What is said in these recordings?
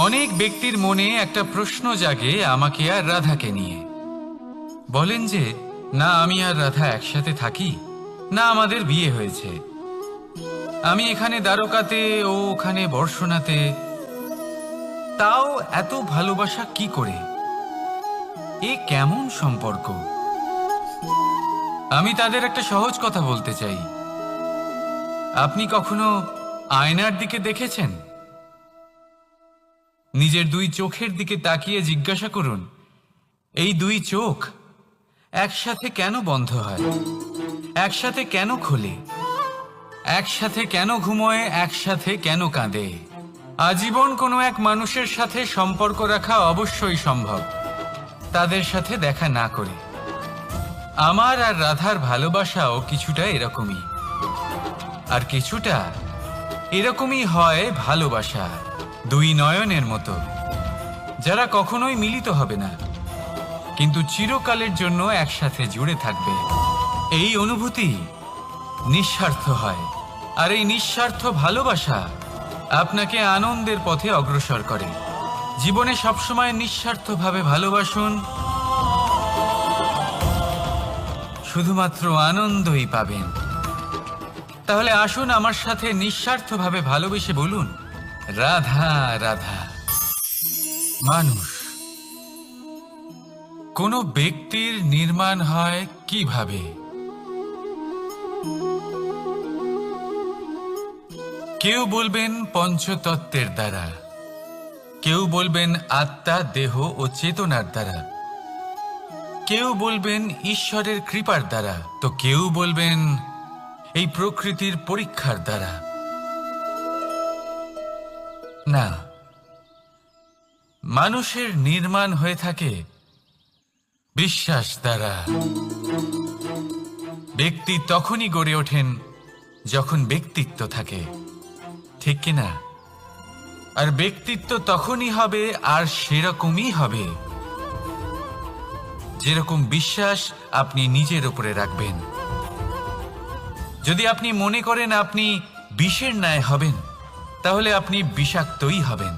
অনেক ব্যক্তির মনে একটা প্রশ্ন জাগে আমাকে আর রাধাকে নিয়ে। বলেন যে না আমি আর রাধা একসাথে থাকি, না আমাদের বিয়ে হয়েছে। আমি এখানে দ্বারকাতে, ও ওখানে বর্ষণাতে, তাও এত ভালোবাসা কি করে? এ কেমন সম্পর্ক? আমি তাদের একটা সহজ কথা বলতে চাই। আপনি কখনো আয়নার দিকে দেখেছেন? নিজের দুই চোখের দিকে তাকিয়ে জিজ্ঞাসা করুন, এই দুই চোখ একসাথে কেন বন্ধ হয়, একসাথে কেন খোলে, একসাথে কেন ঘুমোয়, একসাথে কেন কাঁদে? আজীবন কোনো এক মানুষের সাথে সম্পর্ক রাখা অবশ্যই সম্ভব, তাদের সাথে দেখা না করে। আমার আর রাধার ভালোবাসাও কিছুটা এরকমই, আর কিছুটা এরকমই হয় ভালোবাসা দুই নয়নের মতো, যারা কখনোই মিলিত হবে না, কিন্তু চিরকালের জন্য একসাথে জুড়ে থাকবে। এই অনুভূতি নিঃস্বার্থ হয়, আর এই নিঃস্বার্থ ভালোবাসা আপনাকে আনন্দের পথে অগ্রসর করে। জীবনে সবসময় নিঃস্বার্থভাবে ভালোবাসুন, শুধুমাত্র আনন্দই পাবেন। তাহলে আসুন আমার সাথে নিঃস্বার্থভাবে ভালোবেসে বলুন, রাধা রাধা। মানুষ, কোন ব্যক্তির নির্মাণ হয় কিভাবে? কেউ বলবেন পঞ্চতত্ত্বের দ্বারা, কেউ বলবেন আত্মা, দেহ ও চেতনার দ্বারা, কেউ বলবেন ঈশ্বরের কৃপার দ্বারা, তো কেউ বলবেন এই প্রকৃতির পরীক্ষার দ্বারা। না, মানুষের নির্মাণ হয়ে থাকে বিশ্বাস দ্বারা। ব্যক্তি তখনই গড়ে ওঠেন যখন ব্যক্তিত্ব থাকে, ঠিক কিনা? আর ব্যক্তিত্ব তখনই হবে আর সেরকমই হবে যেরকম বিশ্বাস আপনি নিজের উপরে রাখবেন। যদি আপনি মনে করেন আপনি বিষের ন্যায় হবেন, তাহলে আপনি বিষাক্তই হবেন।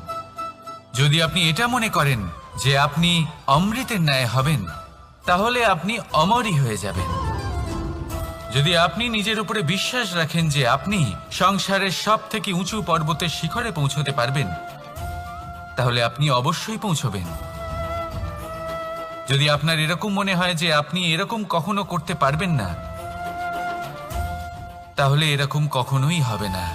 যদি আপনি এটা মনে করেন যে আপনি অমৃতের ন্যায় হবেন, তাহলে আপনি অমরই হয়ে যাবেন। যদি আপনি নিজের উপরে বিশ্বাস রাখেন যে আপনি সংসারের সব থেকে উঁচু পর্বতের শিখরে পৌঁছতে পারবেন, তাহলে আপনি অবশ্যই পৌঁছবেন। যদি আপনার এরকম মনে হয় যে আপনি এরকম কখনো করতে পারবেন না, তাহলে এরকম কখনোই হবে না।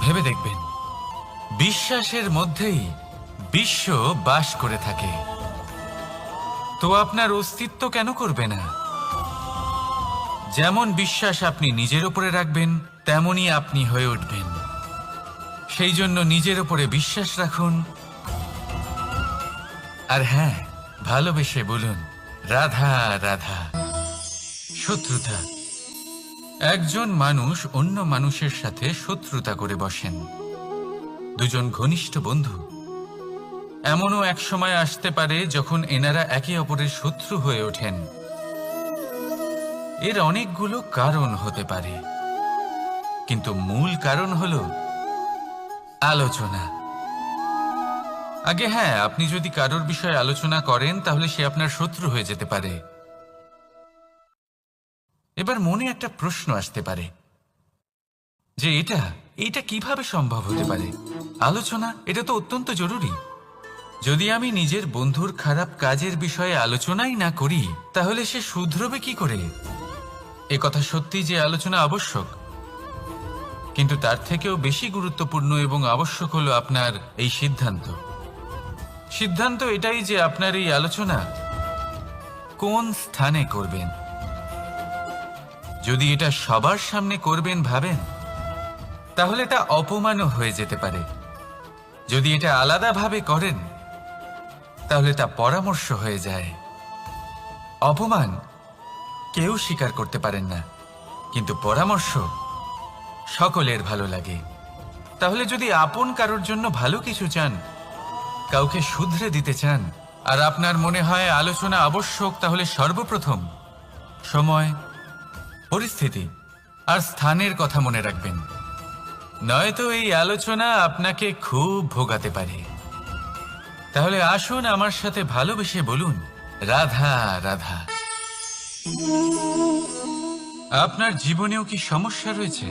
ভেবে দেখবেন, বিশ্বাসের মধ্যেই বিশ্ব বাস করে থাকে, তো আপনার অস্তিত্ব কেন করবে না? যেমন বিশ্বাস আপনি নিজের উপরে রাখবেন, তেমনই আপনি হয়ে উঠবেন। সেই জন্য নিজের উপরে বিশ্বাস রাখুন, আর হ্যাঁ, ভালোবেসে বলুন, রাধা রাধা। শত্রুতা, একজন মানুষ অন্য মানুষের সাথে শত্রুতা করে বসেন, দুজন ঘনিষ্ঠ বন্ধু। এমনও এক সময় আসতে পারে যখন এনারা একে অপরের শত্রু হয়ে ওঠেন। এর অনেকগুলো কারণ হতে পারে, কিন্তু মূল কারণ হলো আলোচনা। আগে হ্যাঁ, আপনি যদি কারোর বিষয়ে আলোচনা করেন তাহলে সে আপনার শত্রু হয়ে যেতে পারে। এবার মনে একটা প্রশ্ন আসতে পারে যে এটা কিভাবে সম্ভব হতে পারে? আলোচনা, এটা তো অত্যন্ত জরুরি। যদি আমি নিজের বন্ধুর খারাপ কাজের বিষয়ে আলোচনাই না করি, তাহলে সে শুধরবে কি করে? এ কথা সত্যি যে আলোচনা আবশ্যক, কিন্তু তার থেকেও বেশি গুরুত্বপূর্ণ এবং আবশ্যক হলো আপনার এই সিদ্ধান্ত। সিদ্ধান্ত এটাই যে আপনার এই আলোচনা কোন স্থানে করবেন। যদি এটা সবার সামনে করবেন ভাবেন, তাহলে তা অপমানও হয়ে যেতে পারে। যদি এটা আলাদাভাবে করেন, তাহলে তা পরামর্শ হয়ে যায়। অপমান কেউ স্বীকার করতে পারেন না, কিন্তু পরামর্শ সকলের ভালো লাগে। তাহলে যদি আপন কারোর জন্য ভালো কিছু চান, কাউকে শুধরে দিতে চান, আর আপনার মনে হয় আলোচনা আবশ্যক, তাহলে সর্বপ্রথম সময়, পরিস্থিতি আর স্থানের কথা মনে রাখবেন। নয়তো এই আলোচনা আপনাকে খুব ভোগাতে পারে। তাহলে আসুন আমার সাথে ভালোবেসে বলুন, রাধা রাধা। আপনার জীবনেও কি সমস্যা রয়েছে?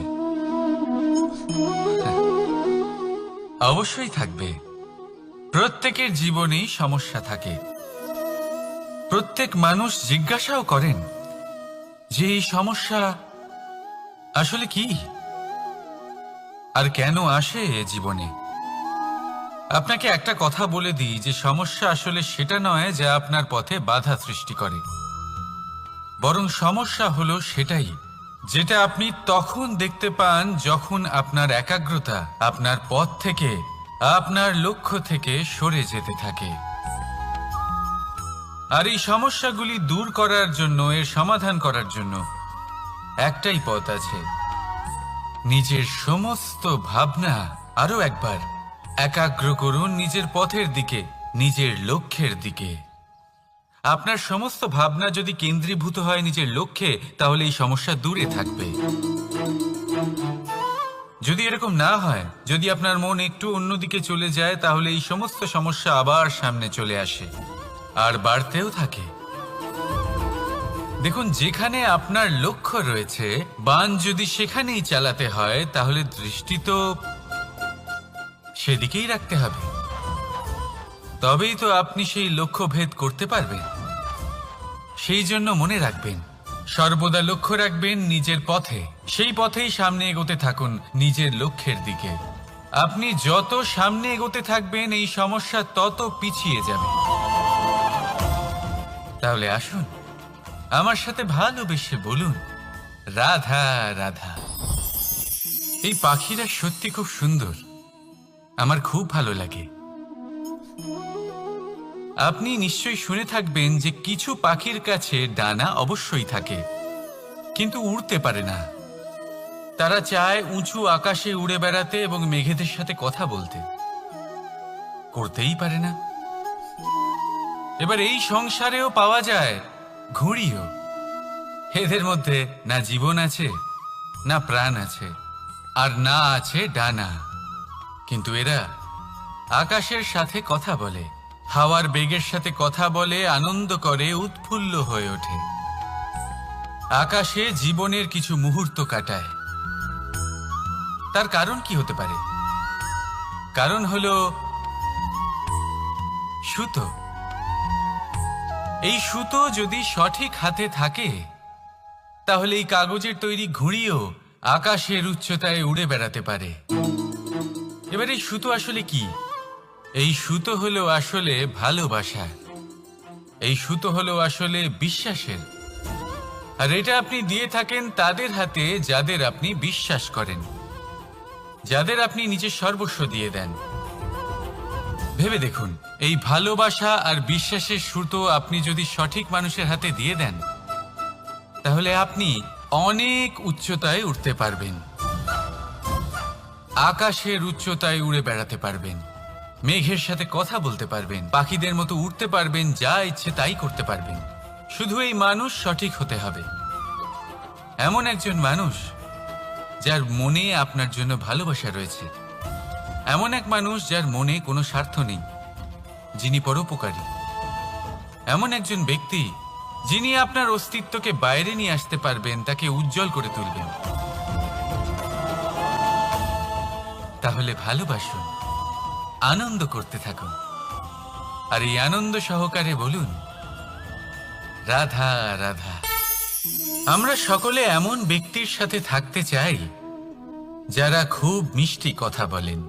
অবশ্যই থাকবে। প্রত্যেকের জীবনেই সমস্যা থাকে। প্রত্যেক মানুষ জিজ্ঞাসাও করেন যে এই সমস্যা আসলে কি আর কেন আসে জীবনে। আপনাকে একটা কথা বলে দিই যে সমস্যা আসলে সেটা নয় যা আপনার পথে বাধা সৃষ্টি করে, বরং সমস্যা হলো সেটাই যেটা আপনি তখন দেখতে পান যখন আপনার একাগ্রতা আপনার পথ থেকে, আপনার লক্ষ্য থেকে সরে যেতে থাকে। আর এই সমস্যাগুলি দূর করার জন্য, এর সমাধান করার জন্য একটাই পথ আছে, নিজের সমস্ত ভাবনা আরো একবার একাগ্র করুন নিজের পথের দিকে, নিজের লক্ষ্যের দিকে। আপনার সমস্ত ভাবনা যদি কেন্দ্রীভূত হয় নিজের লক্ষ্যে, তাহলে এই সমস্যা দূরে থাকবে। যদি এরকম না হয়, যদি আপনার মন একটু অন্যদিকে চলে যায়, তাহলে এই সমস্ত সমস্যা আবার সামনে চলে আসে আর বাড়তেও থাকে। দেখুন, যেখানে আপনার লক্ষ্য রয়েছে, বাণ যদি সেখানেই চালাতে হয়, তাহলে দৃষ্টি তো সেদিকেই রাখতে হবে। তবেই তো আপনি সেই লক্ষ্য ভেদ করতে পারবেন। সেই জন্য মনে রাখবেন, সর্বদা লক্ষ্য রাখবেন নিজের পথে, সেই পথেই সামনে এগোতে থাকুন নিজের লক্ষ্যের দিকে। আপনি যত সামনে এগোতে থাকবেন এই সমস্যা তত পিছিয়ে যাবে। তাহলে আসুন আমার সাথে ভালোবেসে বলুন, রাধা রাধা। এই পাখিরা সত্যি খুব সুন্দর, আমার খুব ভালো লাগে। আপনি নিশ্চয়ই শুনে থাকবেন যে কিছু পাখির কাছে ডানা অবশ্যই থাকে, কিন্তু উড়তে পারে না। তারা চায় উঁচু আকাশে উড়ে বেড়াতে এবং মেঘেদের সাথে কথা বলতে, করতেই পারে না। এবার এই সংসারেও পাওয়া যায় ঘুড়িও। এদের মধ্যে না জীবন আছে, না প্রাণ আছে, আর না আছে ডানা, কিন্তু এরা আকাশের সাথে কথা বলে, হাওয়ার বেগের সাথে কথা বলে, আনন্দ করে, উৎফুল্ল হয়ে ওঠে। আকাশে জীবনের কিছু মুহূর্ত কাটায়। তার কারণ কি হতে পারে? কারণ হলো সুতো। এই সুতো যদি সঠিক হাতে থাকে, তাহলে এই কাগজের তৈরি ঘুড়িও আকাশের উচ্চতায় উড়ে বেড়াতে পারে। এবার এই সুতো আসলে কি? এই সুতো হলো আসলে ভালোবাসা। এই সুতো হলো আসলে বিশ্বাসের। আর এটা আপনি দিয়ে থাকেন তাদের হাতে যাদের আপনি বিশ্বাস করেন, যাদের আপনি নিজের সর্বস্ব দিয়ে দেন। ভেবে দেখুন, এই ভালোবাসা আর বিশ্বাসের সুতো আপনি যদি সঠিক মানুষের হাতে দিয়ে দেন, তাহলে আপনি অনেক উচ্চতায় উঠতে পারবেন, আকাশের উচ্চতায় উড়ে বেড়াতে পারবেন, মেঘের সাথে কথা বলতে পারবেন, পাখিদের মতো উড়তে পারবেন, যা ইচ্ছে তাই করতে পারবেন। শুধু এই মানুষ সঠিক হতে হবে, এমন একজন মানুষ যার মনে আপনার জন্য ভালোবাসা রয়েছে, এমন এক মানুষ যার মনে কোনো স্বার্থ নেই, যিনি পরোপকারী, এমন একজন ব্যক্তি যিনি আপনার অস্তিত্বকে বাইরে নিয়ে আসতে পারবেন, তাকে উজ্জ্বল করে তুলবেন। তাহলে ভালোবাসুন, আনন্দ করতে থাকুন, আর এই আনন্দ সহকারে বলুন, রাধা রাধা। আমরা সকলে এমন ব্যক্তির সাথে থাকতে চাই যারা খুব মিষ্টি কথা বলেন,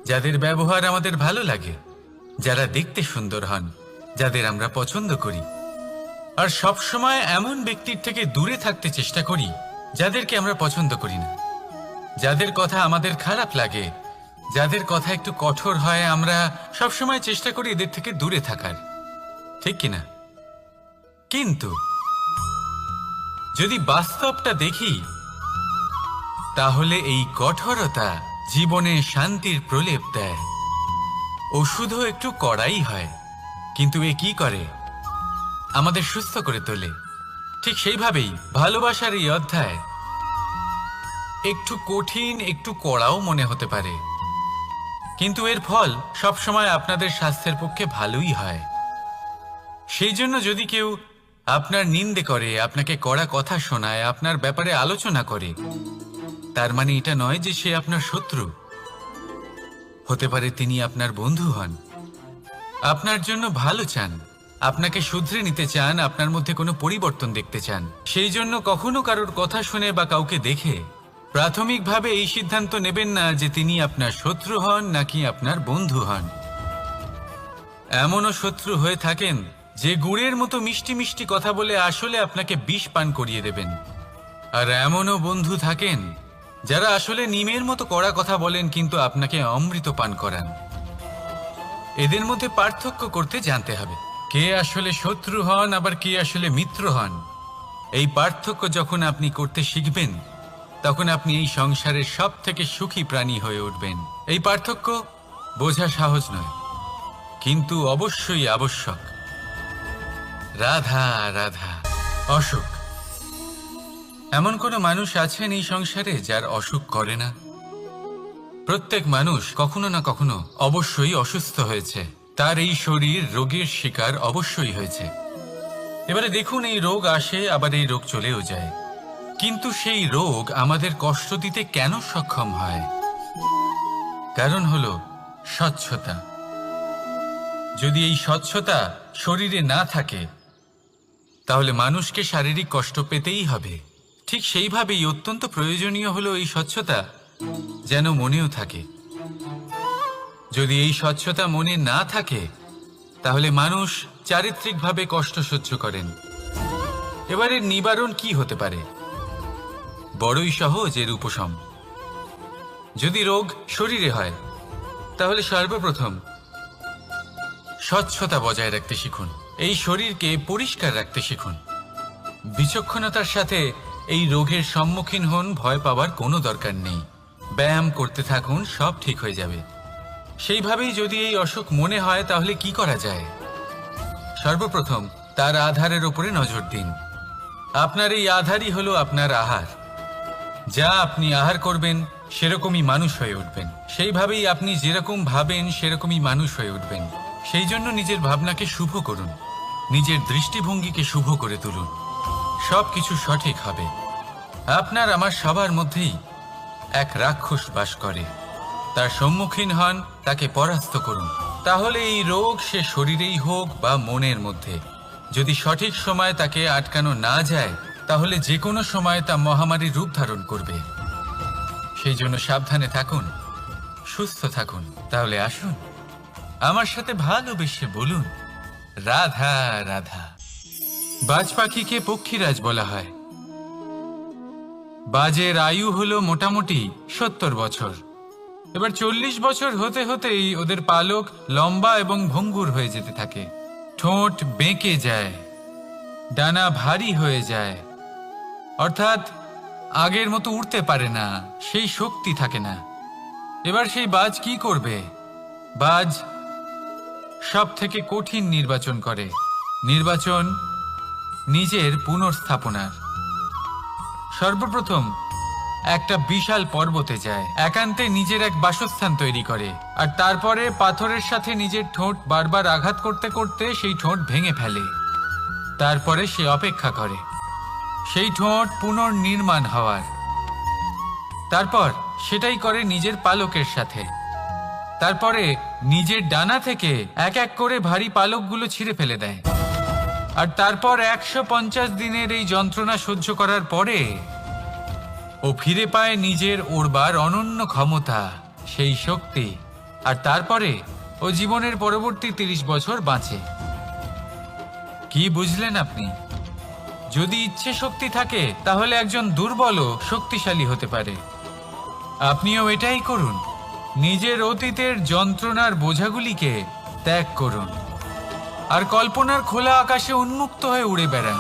যাদের ব্যবহার আমাদের ভালো লাগে, যারা দেখতে সুন্দর হন, যাদের আমরা পছন্দ করি। আর সবসময় এমন ব্যক্তির থেকে দূরে থাকতে চেষ্টা করি যাদেরকে আমরা পছন্দ করি না, যাদের কথা আমাদের খারাপ লাগে, যাদের কথা একটু কঠোর হয়। আমরা সবসময় চেষ্টা করি এদের থেকে দূরে থাকার, ঠিক কিনা? কিন্তু যদি বাস্তবটা দেখি, তাহলে এই কঠোরতা জীবনে শান্তির প্রলেপ দেয়। ওষুধও একটু কড়াই হয়, কিন্তু এ কি করে? আমাদের সুস্থ করে তোলে। ঠিক সেইভাবেই ভালোবাসার এই অধ্যায় একটু কঠিন, একটু কড়াও মনে হতে পারে, কিন্তু এর ফল সবসময় আপনাদের স্বাস্থ্যের পক্ষে ভালোই হয়। সেই জন্য যদি কেউ আপনার নিন্দে করে, আপনাকে কড়া কথা শোনায়, আপনার ব্যাপারে আলোচনা করে, তার মানে এটা নয় যে সে আপনার শত্রু। হতে পারে তিনি আপনার বন্ধু হন, আপনার জন্য ভালো চান, আপনাকে শুধরে নিতে চান, আপনার মধ্যে কোনো পরিবর্তন দেখতে চান। সেই জন্য কখনো কারোর কথা শুনে বা কাউকে দেখে প্রাথমিকভাবে এই সিদ্ধান্ত নেবেন না যে তিনি আপনার শত্রু হন নাকি আপনার বন্ধু হন। এমনও শত্রু হয়ে থাকেন যে গুড়ের মতো মিষ্টি মিষ্টি কথা বলে আসলে আপনাকে বিষ পান করিয়ে দেবেন। আর এমনও বন্ধু থাকেন যারা আসলে নিমের মতো কড়া কথা বলেন কিন্তু আপনাকে অমৃত পান করান। এদের মধ্যে পার্থক্য করতে জানতে হবে, কে আসলে শত্রু হন আবার কে আসলে মিত্র হন। এই পার্থক্য যখন আপনি করতে শিখবেন, তখন আপনি এই সংসারের সব থেকে সুখী প্রাণী হয়ে উঠবেন। এই পার্থক্য বোঝা সহজ নয়, কিন্তু অবশ্যই আবশ্যক। রাধা রাধা। অসুখ। এমন কোনো মানুষ আছেন এই সংসারে যার অসুখ করে না? প্রত্যেক মানুষ কখনো না কখনো অবশ্যই অসুস্থ হয়েছে, তার এই শরীর রোগের শিকার অবশ্যই হয়েছে। এবারে দেখুন, এই রোগ আসে আবার এই রোগ চলেও যায়, কিন্তু সেই রোগ আমাদের কষ্ট দিতে কেন সক্ষম হয়? কারণ হলো স্বচ্ছতা। যদি এই স্বচ্ছতা শরীরে না থাকে তাহলে মানুষকে শারীরিক কষ্ট পেতেই হবে। ঠিক সেইভাবেই অত্যন্ত প্রয়োজনীয় হলো এই স্বচ্ছতা যেন মনেও থাকে। যদি এই স্বচ্ছতা মনে না থাকে তাহলে মানুষ চারিত্রিকভাবে কষ্ট সহ্য করেন। এবারে নিবারণ কি হতে পারে? বড়ই সহজ এর উপশম। যদি রোগ শরীরে হয় তাহলে সর্বপ্রথম স্বচ্ছতা বজায় রাখতে শিখুন, এই শরীরকে পরিষ্কার রাখতে শিখুন। বিচক্ষণতার সাথে এই রোগের সম্মুখীন হন, ভয় পাওয়ার কোনো দরকার নেই। ব্যায়াম করতে থাকুন, সব ঠিক হয়ে যাবে। সেইভাবেই যদি এই অসুখ মনে হয় তাহলে কি করা যায়? সর্বপ্রথম তার আধারের উপরে নজর দিন। আপনার এই আধারই হলো আপনার আহার। যা আপনি আহার করবেন সেরকমই মানুষ হয়ে উঠবেন। সেইভাবেই আপনি যেরকম ভাবেন সেরকমই মানুষ হয়ে উঠবেন। সেই জন্য নিজের ভাবনাকে শুভ করুন, নিজের দৃষ্টিভঙ্গিকে শুভ করে তুলুন, সব কিছু সঠিক হবে। আপনার আমার সবার মধ্যেই এক রাক্ষস বাস করে, তার সম্মুখীন হন, তাকে পরাস্ত করুন। তাহলে এই রোগ সে শরীরেই হোক বা মনের মধ্যে, যদি সঠিক সময় তাকে আটকানো না যায় তাহলে যে কোনো সময় তা মহামারীর রূপ ধারণ করবে। সেই জন্য সাবধানে থাকুন, সুস্থ থাকুন। তাহলে আসুন আমার সাথে ভালোবেসে বলুন রাধা রাধা। বাজ পাখিকে পক্ষীরাজ বলা হয়। বাজের আয়ু হলো মোটামুটি 70 বছর। এবার 40 বছর হতে হতেই ওদের পালক লম্বা এবং ভঙ্গুর হয়ে যেতে থাকে, ঠোঁট বেঁকে যায়, ডানা ভারী হয়ে যায়, অর্থাৎ আগের মতো উড়তে পারে না, সেই শক্তি থাকে না। এবার সেই বাজ কি করবে? বাজ সব থেকে কঠিন নির্বাচন করে, নির্বাচন নিজের পুনর্স্থাপনার। সর্বপ্রথম একটা বিশাল পর্বতে যায়, একান্তে নিজের এক বাসস্থান তৈরি করে, আর তারপরে পাথরের সাথে নিজের ঠোঁট বারবার আঘাত করতে করতে সেই ঠোঁট ভেঙে ফেলে। তারপরে সে অপেক্ষা করে সেই ঠোঁট পুনর্নির্মাণ হওয়ার। তারপর সেটাই করে নিজের পালকের সাথে। তারপরে নিজের ডানা থেকে এক এক করে ভারী পালকগুলো ছিঁড়ে ফেলে দেয়। আর তারপর 150 দিনের এই যন্ত্রণা সহ্য করার পরে ও ফিরে পায় নিজের ওড়বার অনন্য ক্ষমতা, সেই শক্তি। আর তারপরে ও জীবনের পরবর্তী 30 বছর বাঁচে। কি বুঝলেন আপনি? যদি ইচ্ছে শক্তি থাকে তাহলে একজন দুর্বলও শক্তিশালী হতে পারে। আপনিও এটাই করুন, নিজের অতীতের যন্ত্রণার বোঝাগুলিকে ত্যাগ করুন আর কল্পনার খোলা আকাশে উন্মুক্ত হয়ে উড়ে বেড়ান।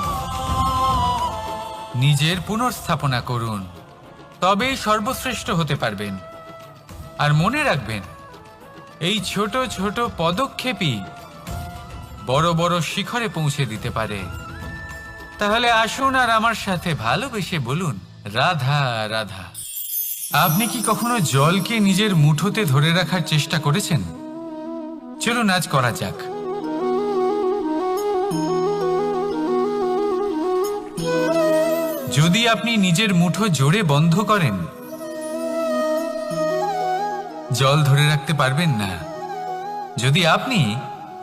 নিজের পুনর্স্থাপনা করুন, তবেই সর্বশ্রেষ্ঠ হতে পারবেন। আর মনে রাখবেন, এই ছোট ছোট পদক্ষেপই বড় বড় শিখরে পৌঁছে দিতে পারে। তাহলে আসুন আর আমার সাথে ভালোবেসে বলুন রাধা রাধা। আপনি কি কখনো জলকে নিজের মুঠোতে ধরে রাখার চেষ্টা করেছেন? চলুন আজ করা যাক। যদি আপনি নিজের মুঠো জোরে বন্ধ করেন, জল ধরে রাখতে পারবেন না। যদি আপনি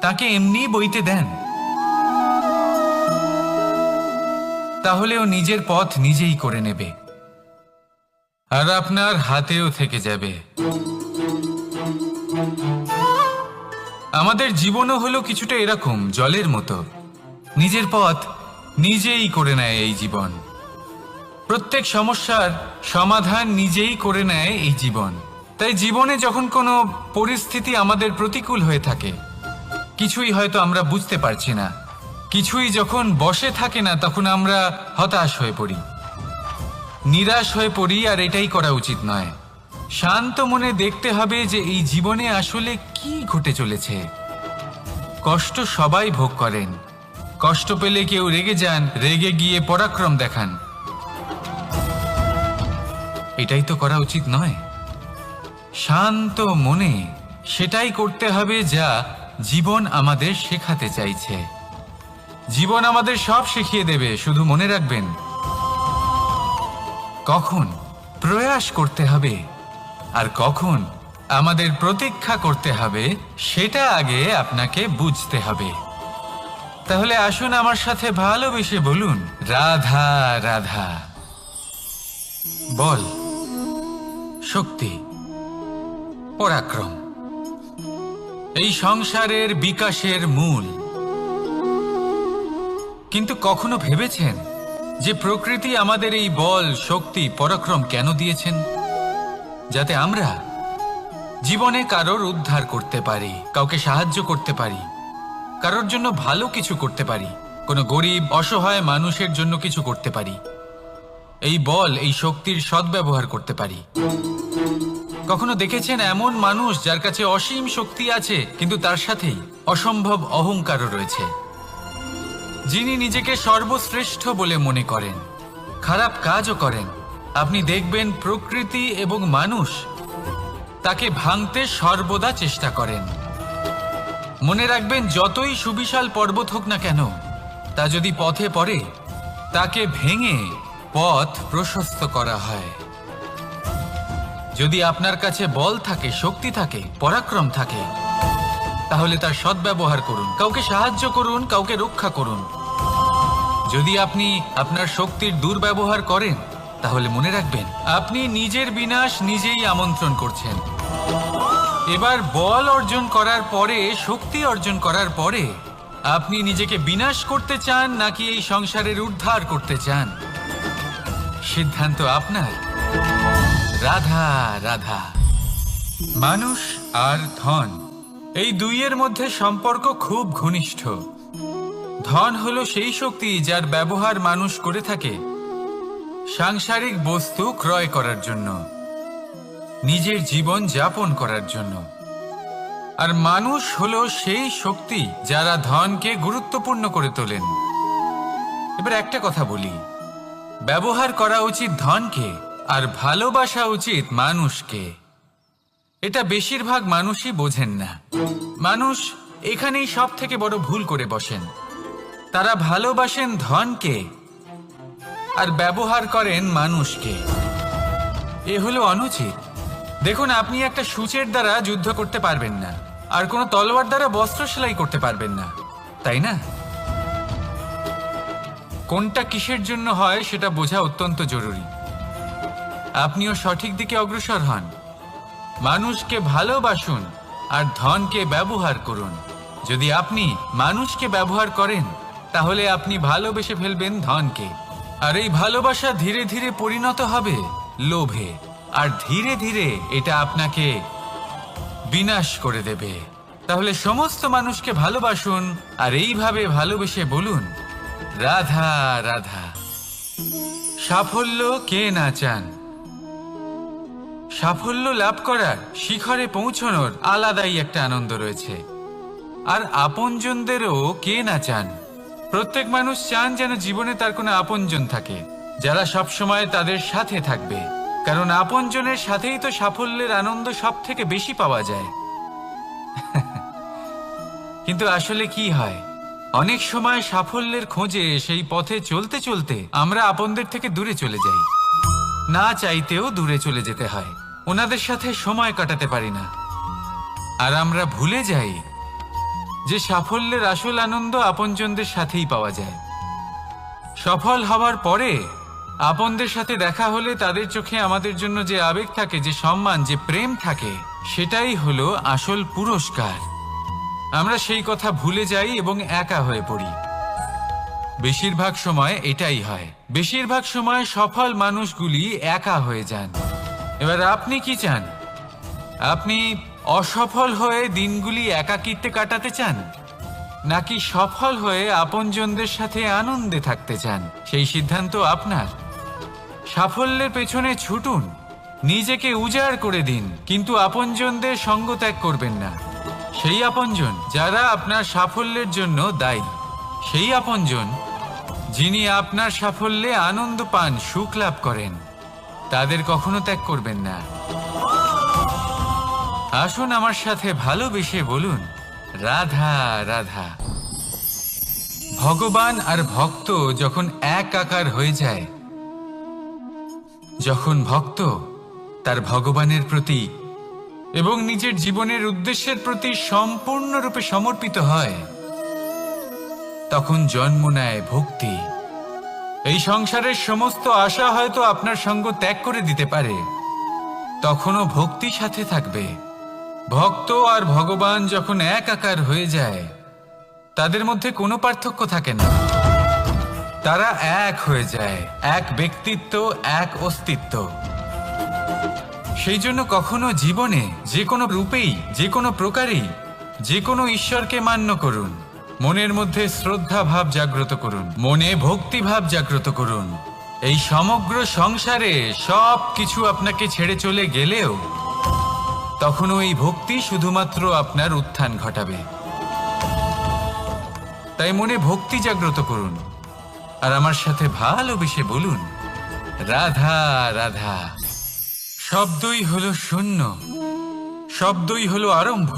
তাকে এমনি বইতে দেন, তাহলে ও নিজের পথ নিজেই করে নেবে, আর আপনার হাতেও থেকে যাবে। আমাদের জীবনও হলো কিছুটা এরকম, জলের মতো। নিজের পথ নিজেই করে নেয় এই জীবন। প্রত্যেক সমস্যার সমাধান নিজেই করে নেয় এই জীবন। তাই জীবনে যখন কোনো পরিস্থিতি আমাদের প্রতিকূল হয়ে থাকে, কিছুই হয়তো আমরা বুঝতে পারছি না, কিছুই যখন বসে থাকে না, তখন আমরা হতাশ হয়ে পড়ি, নিরাশ হয়ে পড়ি। আর এটাই করা উচিত নয়। শান্ত মনে দেখতে হবে যে এই জীবনে আসলে কি ঘটে চলেছে। কষ্ট সবাই ভোগ করেন। কষ্ট পেলে কেউ রেগে যান, রেগে গিয়ে পরাক্রম দেখান। এটাই তো করা উচিত নয়। শান্ত মনে সেটাই করতে হবে যা জীবন আমাদের শেখাতে চাইছে। জীবন আমাদের সব শিখিয়ে দেবে, শুধু মনে রাখবেন কখন প্রয়াস করতে হবে আর কখন আমাদের প্রতীক্ষা করতে হবে, সেটা আগে আপনাকে বুঝতে হবে। তাহলে আসুন আমার সাথে ভালোবেসে বলুন, রাধা রাধা। বল, শক্তি, পরাক্রম এই সংসারের বিকাশের মূল। কিন্তু কখনো ভেবেছেন যে প্রকৃতি আমাদের এই বল, শক্তি, পরাক্রম কেন দিয়েছেন? যাতে আমরা জীবনে কারোর উদ্ধার করতে পারি, কাউকে সাহায্য করতে পারি, কারোর জন্য ভালো কিছু করতে পারি, কোনো গরিব অসহায় মানুষের জন্য কিছু করতে পারি। এই বল, এই শক্তির সদ্ব্যবহার করতে পারি। কখনো দেখেছেন এমন মানুষ যার কাছে অসীম শক্তি আছে, কিন্তু তার সাথেই অসম্ভব অহংকারও রয়েছে, যিনি নিজেকে সর্বশ্রেষ্ঠ বলে মনে করেন, খারাপ কাজও করেন। আপনি দেখবেন প্রকৃতি এবং মানুষ তাকে ভাঙতে সর্বদা চেষ্টা করেন। মনে রাখবেন, যতই সুবিশাল পর্বত হোক না কেন, তা যদি পথে পড়ে, তাকে ভেঙে পথ প্রশস্ত করা হয়। যদি আপনার কাছে বল থাকে, শক্তি থাকে, পরাক্রম থাকে, তাহলে তার সদ্ব্যবহার করুন, কাউকে সাহায্য করুন, কাউকে রক্ষা করুন। যদি আপনি আপনার শক্তির দুর্ব্যবহার করেন, তাহলে মনে রাখবেন আপনি নিজের বিনাশ নিজেই আমন্ত্রণ করছেন। এবার বল অর্জন করার পরে, শক্তি অর্জন করার পরে, আপনি নিজেকে বিনাশ করতে চান নাকি এই সংসারের উদ্ধার করতে চান? সিদ্ধান্ত আপনার। রাধা রাধা। মানুষ আর ধন, এই দুইয়ের মধ্যে সম্পর্ক খুব ঘনিষ্ঠ। ধন হলো সেই শক্তি যার ব্যবহার মানুষ করে থাকে সাংসারিক বস্তু ক্রয় করার জন্য, নিজের জীবন যাপন করার জন্য। আর মানুষ হলো সেই শক্তি যারা ধনকে গুরুত্বপূর্ণ করে তোলেন। এবার একটা কথা বলি, ব্যবহার করা উচিত ধনকে আর ভালোবাসা উচিত মানুষকে। এটা বেশিরভাগ মানুষই বোঝেন না। মানুষ এখানেই সব থেকে বড় ভুল করে বসেন। তারা ভালোবাসেন ধনকে আর ব্যবহার করেন মানুষকে। এ হলো অনুচিত। দেখুন, আপনি একটা সূচের দ্বারা যুদ্ধ করতে পারবেন না, আর কোনো তলোয়ার দ্বারা বস্ত্র সেলাই করতে পারবেন না, তাই না? কোনটা কিসের জন্য হয় সেটা বোঝা অত্যন্ত জরুরি। আপনিও সঠিক দিকে অগ্রসর হন। মানুষকে ভালোবাসুন আর ধনকে ব্যবহার করুন। যদি আপনি মানুষকে ব্যবহার করেন, তাহলে আপনি ভালোবেসে ফেলবেন ধনকে। আর এই ভালোবাসা ধীরে ধীরে পরিণত হবে লোভে, আর ধীরে ধীরে এটা আপনাকে বিনাশ করে দেবে। তাহলে সমস্ত মানুষকে ভালোবাসুন আর এইভাবে ভালোবেসে বলুন, রাধা রাধা। সাফল্য কে না চান? সাফল্য লাভ করার, শিখরে পৌঁছানোর আলাদাই একটা আনন্দ রয়েছে। আর আপনজনদেরও কে না চান? প্রত্যেক মানুষ চান যেন জীবনে তার কোনো আপনজন থাকে, যারা সবসময় তাদের সাথে থাকবে। কারণ আপনজনের সাথেই তো সাফল্যের আনন্দ সব থেকে বেশি পাওয়া যায়। কিন্তু আসলে কি হয়, অনেক সময় সাফল্যের খোঁজে সেই পথে চলতে চলতে আমরা আপনদের থেকে দূরে চলে যাই। না চাইতেও দূরে চলে যেতে হয়, ওনাদের সাথে সময় কাটাতে পারি না। আর আমরা ভুলে যাই যে সাফল্যের আসল আনন্দ আপনজনদের সাথেই পাওয়া যায়। সফল হওয়ার পরে আপনদের সাথে দেখা হলে তাদের চোখে আমাদের জন্য যে আবেগ থাকে, যে সম্মান, যে প্রেম থাকে, সেটাই হলো আসল পুরস্কার। আমরা সেই কথা ভুলে যাই এবং একা হয়ে পড়ি। বেশিরভাগ সময় এটাই হয়, বেশিরভাগ সময় সফল মানুষগুলি একা হয়ে যান। এবার আপনি কি চান? আপনি অসফল হয়ে দিনগুলি একাকিত্বে কাটাতে চান, নাকি সফল হয়ে আপনজনদের সাথে আনন্দে থাকতে চান? সেই সিদ্ধান্ত আপনার। সাফল্যের পেছনে ছুটুন, নিজেকে উজাড় করে দিন, কিন্তু আপনজনদের সঙ্গ ত্যাগ করবেন না। সেই আপনজন যারা আপনার সাফল্যের জন্য দায়ী, সেই আপনজন যিনি আপনার সাফল্যে আনন্দ পান, সুখ লাভ করেন, তাদের কখনো ত্যাগ করবেন না। আসুন আমার সাথে ভালোবেসে বলুন, রাধা রাধা। ভগবান আর ভক্ত যখন এক আকার হয়ে যায়, যখন ভক্ত তার ভগবানের প্রতি এবং নিজের জীবনের উদ্দেশ্যের প্রতি সম্পূর্ণরূপে সমর্পিত হয়, তখন জন্ম নেয় ভক্তি। এই সংসারের সমস্ত আশা হয়তো আপনার সঙ্গ ত্যাগ করে দিতে পারে, তখনও ভক্তি সাথে থাকবে। ভক্ত আর ভগবান যখন এক আকার হয়ে যায়, তাদের মধ্যে কোনো পার্থক্য থাকে না। তারা এক হয়ে যায়, এক ব্যক্তিত্ব, এক অস্তিত্ব। সেই জন্য কখনো জীবনে যে কোনো রূপেই, যে কোনো প্রকারেই, যে কোনো ঈশ্বরকে মান্য করুন, মনের মধ্যে শ্রদ্ধা ভাব জাগ্রত করুন, মনে ভক্তি ভাব জাগ্রত করুন। এই সমগ্র সংসারে সব কিছু আপনাকে ছেড়ে চলে গেলেও তখনও এই ভক্তি শুধুমাত্র আপনার উত্থান ঘটাবে। তাই মনে ভক্তি জাগ্রত করুন আর আমার সাথে ভালোবেসে বলুন, রাধা রাধা। শব্দই হলো শূন্য, শব্দই হলো আরম্ভ,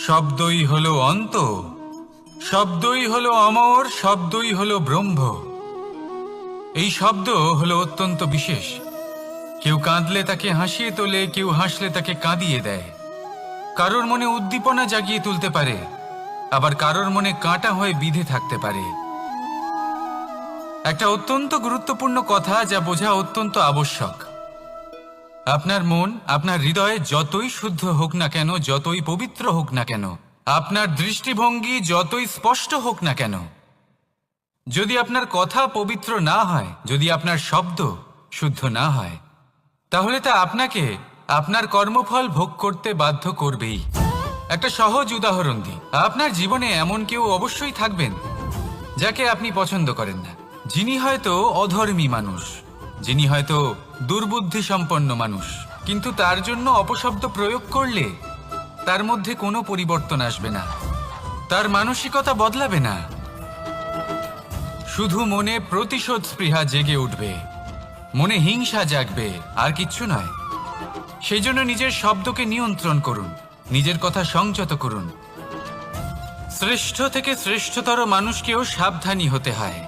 শব্দই হলো অন্ত, শব্দই হলো অমর, শব্দই হলো ব্রহ্ম। এই শব্দ হলো অত্যন্ত বিশেষ। কেউ কাঁদলে তাকে হাসিয়ে তোলে, কেউ হাসলে তাকে কাঁদিয়ে দেয়। কারোর মনে উদ্দীপনা জাগিয়ে তুলতে পারে, আবার কারোর মনে কাঁটা হয়ে বিঁধে থাকতে পারে। একটা অত্যন্ত গুরুত্বপূর্ণ কথা, যা বোঝা অত্যন্ত আবশ্যক। আপনার মন, আপনার হৃদয়ে যতই শুদ্ধ হোক না কেন, যতই পবিত্র হোক না কেন, আপনার দৃষ্টিভঙ্গি যতই স্পষ্ট হোক না কেন, যদি আপনার কথা পবিত্র না হয়, যদি আপনার শব্দ শুদ্ধ না হয়, তাহলে তা আপনাকে আপনার কর্মফল ভোগ করতে বাধ্য করবেই। একটা সহজ উদাহরণ দিই। আপনার জীবনে এমন কেউ অবশ্যই থাকবেন যাকে আপনি পছন্দ করেন না, যিনি হয়তো অধর্মী মানুষ, যিনি হয়তো দুর্বুদ্ধি সম্পন্ন মানুষ, কিন্তু তার জন্য অপশব্দ প্রয়োগ করলে তার মধ্যে কোনো পরিবর্তন আসবে না, তার মানসিকতা বদলাবে না, শুধু মনে প্রতিশোধ স্পৃহা জেগে উঠবে, মনে হিংসা জাগবে, আর কিচ্ছু নয়। সেই জন্য নিজের শব্দকে নিয়ন্ত্রণ করুন, নিজের কথা সংযত করুন। শ্রেষ্ঠ থেকে শ্রেষ্ঠতর মানুষকেও সাবধানী হতে হয়,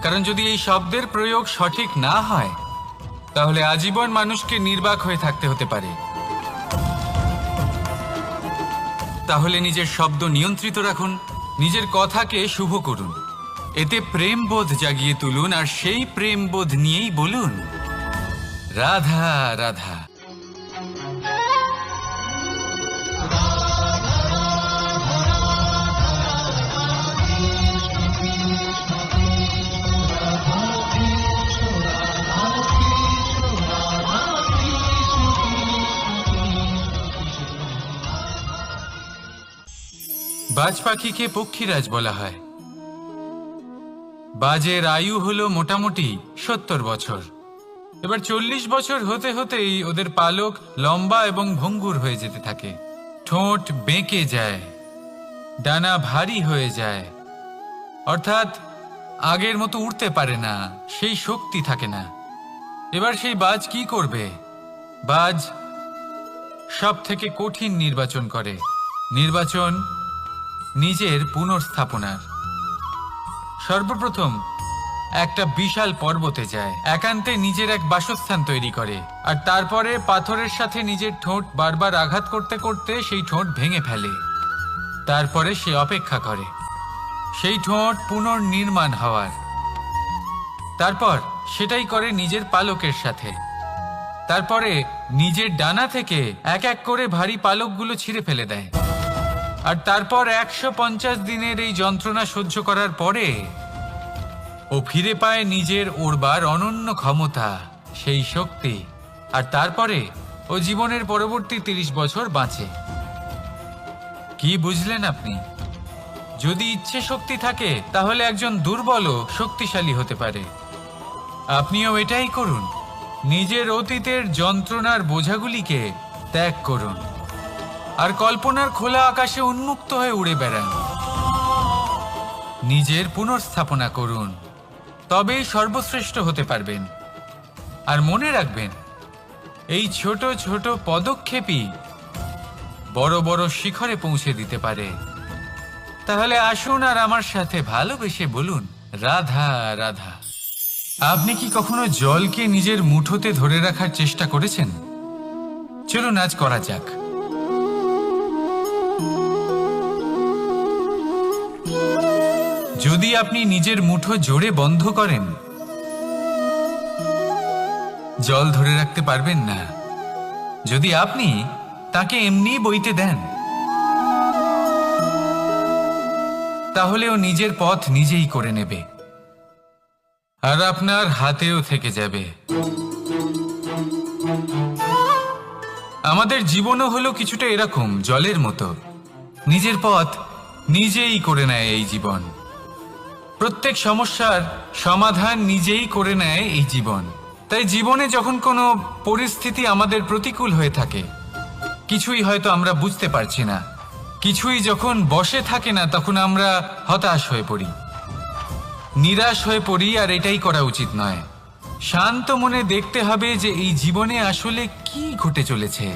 কারণ যদি এই শব্দের প্রয়োগ সঠিক না হয়, তাহলে আজীবন মানুষকে নির্বাক হয়ে থাকতে হতে পারে। তাহলে নিজের শব্দ নিয়ন্ত্রিত রাখুন, নিজের কথাকে শুভ করুন, এতে প্রেমবোধ জাগিয়ে তুলুন, আর সেই প্রেমবোধ নিয়েই বলুন, রাধা রাধা। বাজ পাখিকে পক্ষীরাজ বলা হয়। বাজের আয়ু হলো মোটামুটি 70 বছর। এবার 40 বছর হতে হতেই ওদের পালক লম্বা এবং ভঙ্গুর হয়ে যেতে থাকে, ঠোঁট বেঁকে যায়, ডানা ভারী হয়ে যায়, অর্থাৎ আগের মতো উড়তে পারে না, সেই শক্তি থাকে না। এবার সেই বাজ কি করবে? বাজ সব থেকে কঠিন নির্বাচন করে, নির্বাচন নিজের পুনর্স্থাপনার। সর্বপ্রথম একটা বিশাল পর্বতে যায়, একান্তে নিজের এক বাসস্থান তৈরি করে, আর তারপরে পাথরের সাথে নিজের ঠোঁট বারবার আঘাত করতে করতে সেই ঠোঁট ভেঙে ফেলে। তারপরে সে অপেক্ষা করে সেই ঠোঁট পুনর্নির্মাণ হওয়ার। তারপর সেটাই করে নিজের পালকের সাথে। তারপরে নিজের ডানা থেকে এক এক করে ভারী পালকগুলো ছিঁড়ে ফেলে দেয়। আর তারপর 150 দিনের এই যন্ত্রণা সহ্য করার পরে ও ফিরে পায় নিজের ওড়বার অনন্য ক্ষমতা, সেই শক্তি। আর তারপরে ও জীবনের পরবর্তী 30 বছর বাঁচে। কি বুঝলেন আপনি? যদি ইচ্ছে শক্তি থাকে তাহলে একজন দুর্বলও শক্তিশালী হতে পারে। আপনিও এটাই করুন, নিজের অতীতের যন্ত্রণার বোঝাগুলিকে ত্যাগ করুন আর কল্পনার খোলা আকাশে উন্মুক্ত হয়ে উড়ে বেড়ান। নিজের পুনর্স্থাপনা করুন, তবেই সর্বশ্রেষ্ঠ হতে পারবেন। আর মনে রাখবেন, এই ছোট ছোট পদক্ষেপই বড় বড় শিখরে পৌঁছে দিতে পারে। তাহলে আসুন আর আমার সাথে ভালোবেসে বলুন, রাধা রাধা। আপনি কি কখনো জলকে নিজের মুঠোতে ধরে রাখার চেষ্টা করেছেন? চলুন আজ করা যাক। যদি আপনি নিজের মুঠো জোরে বন্ধ করেন, জল ধরে রাখতে পারবেন না। যদি আপনি তাকে এমনি বইতে দেন, তাহলে ও নিজের পথ নিজেই করে নেবে আর আপনার হাতেও থেকে যাবে। আমাদের জীবনও হলো কিছুটা এরকম, জলের মতো। নিজের পথ নিজেই করে নেয় এই জীবন। প্রত্যেক সমস্যার সমাধান নিজেই করে নেয় এই জীবন। তাই জীবনে যখন কোনো পরিস্থিতি আমাদের প্রতিকূল হয়ে থাকে, কিছুই হয়তো আমরা বুঝতে পারছি না, কিছুই যখন বসে থাকে না, তখন আমরা হতাশ হয়ে পড়ি, নিরাশ হয়ে পড়ি। আর এটাই করা উচিত নয়। শান্ত মনে দেখতে হবে যে এই জীবনে আসলে কি ঘটে চলেছে।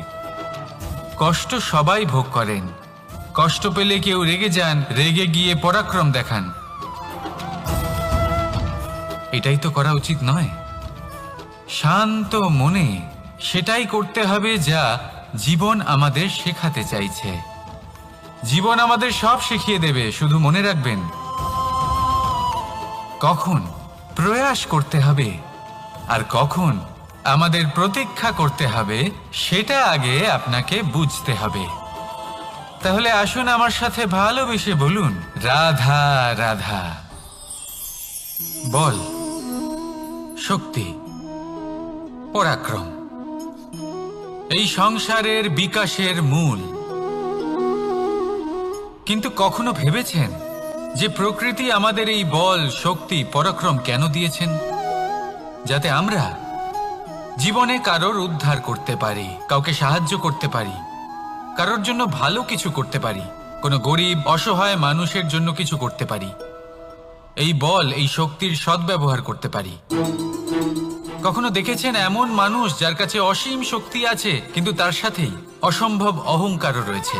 কষ্ট সবাই ভোগ করেন। কষ্ট পেলে কেউ রেগে যান, রেগে গিয়ে পরাক্রম দেখান। এটাই তো করা উচিত নয়। শান্ত মনে সেটাই করতে হবে যা জীবন আমাদের শেখাতে চাইছে। জীবন আমাদের সব শিখিয়ে দেবে, শুধু মনে রাখবেন কখন প্রয়াস করতে হবে আর কখন আমাদের প্রতীক্ষা করতে হবে, সেটা আগে আপনাকে বুঝতে হবে। তাহলে আসুন আমার সাথে ভালোবেসে বলুন, রাধা রাধা। বল, শক্তি, পরাক্রম এই সংসারের বিকাশের মূল। কিন্তু কখনো ভেবেছেন যে প্রকৃতি আমাদের এই বল, শক্তি, পরাক্রম কেন দিয়েছেন? যাতে আমরা জীবনে কারোর উদ্ধার করতে পারি, কাউকে সাহায্য করতে পারি, কারোর জন্য ভালো কিছু করতে পারি, কোনো গরিব অসহায় মানুষের জন্য কিছু করতে পারি। এই বল, এই শক্তির সদ্ব্যবহার করতে পারি। কখনো দেখেছেন এমন মানুষ যার কাছে অসীম শক্তি আছে, কিন্তু তার সাথেই অসম্ভব অহংকারও রয়েছে?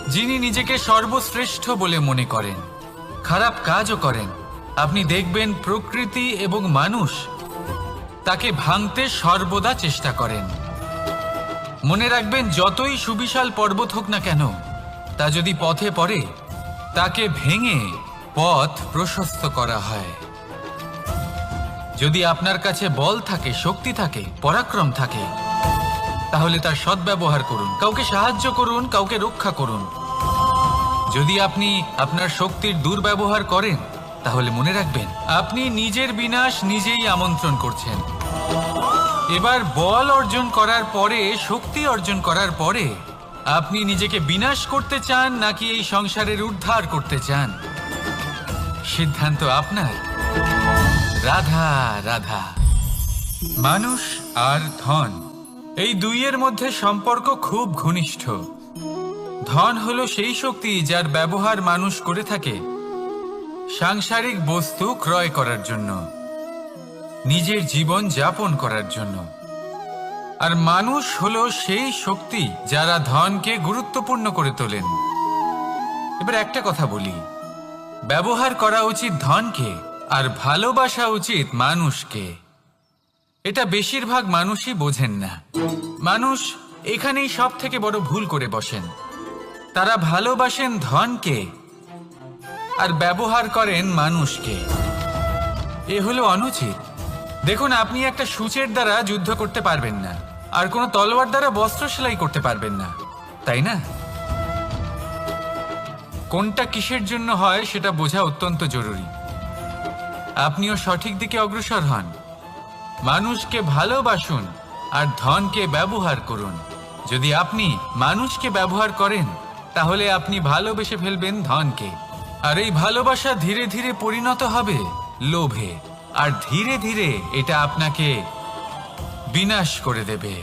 যিনি নিজেকে সর্বশ্রেষ্ঠ বলে মনে করেন, খারাপ কাজও করেন। আপনি দেখবেন প্রকৃতি এবং মানুষ তাকে ভাঙতে সর্বদা চেষ্টা করেন। মনে রাখবেন, যতই সুবিশাল পর্বত হোক না কেন, তা যদি পথে পড়ে, তাকে ভেঙে পথ প্রশস্ত করা হয়। যদি আপনার কাছে বল থাকে, শক্তি থাকে, পরাক্রম থাকে, তাহলে তার সদ্ব্যবহার করুন। কাউকে সাহায্য করুন, কাউকে রক্ষা করুন। যদি আপনি আপনার শক্তির দুর্ব্যবহার করেন, তাহলে মনে রাখবেন আপনি নিজের বিনাশ নিজেই আমন্ত্রণ করছেন। এবার বল অর্জন করার পরে, শক্তি অর্জন করার পরে, আপনি নিজেকে বিনাশ করতে চান নাকি এই সংসারের উদ্ধার করতে চান? সিদ্ধান্ত আপনার। রাধা রাধা। মানুষ আর ধন, এই দুইয়ের মধ্যে সম্পর্ক খুব ঘনিষ্ঠ। ধন হলো সেই শক্তি যার ব্যবহার মানুষ করে থাকে সাংসারিক বস্তু ক্রয় করার জন্য। নিজের জীবন যাপন করার জন্য। আর মানুষ হলো সেই শক্তি যারা ধনকে গুরুত্বপূর্ণ করে তোলেন। এবার একটা কথা বলি, ব্যবহার করা উচিত ধনকে আর ভালোবাসা উচিত মানুষকে। এটা বেশিরভাগ মানুষই বোঝেন না। মানুষ এখানেই সব থেকে বড় ভুল করে বসেন। তারা ভালোবাসেন ধনকে আর ব্যবহার করেন মানুষকে। এ হলো অনুচিত। দেখুন, আপনি একটা সূচের দ্বারা যুদ্ধ করতে পারবেন না, আর কোনো তলোয়ার দ্বারা বস্ত্র সেলাই করতে পারবেন না, তাই না? কোনটা কিসের জন্য হয় সেটা বোঝা অত্যন্ত জরুরি। আপনিও সঠিক দিকে অগ্রসর হন। মানুষকে ভালোবাসুন আর ধনকে ব্যবহার করুন। যদি আপনি মানুষকে ব্যবহার করেন তাহলে আপনি ভালোবেসে ফেলবেন ধনকে, আর এই ভালোবাসা ধীরে ধীরে পরিণত হবে লোভে, আর ধীরে ধীরে এটা আপনাকে বিনাশ করে দেবে।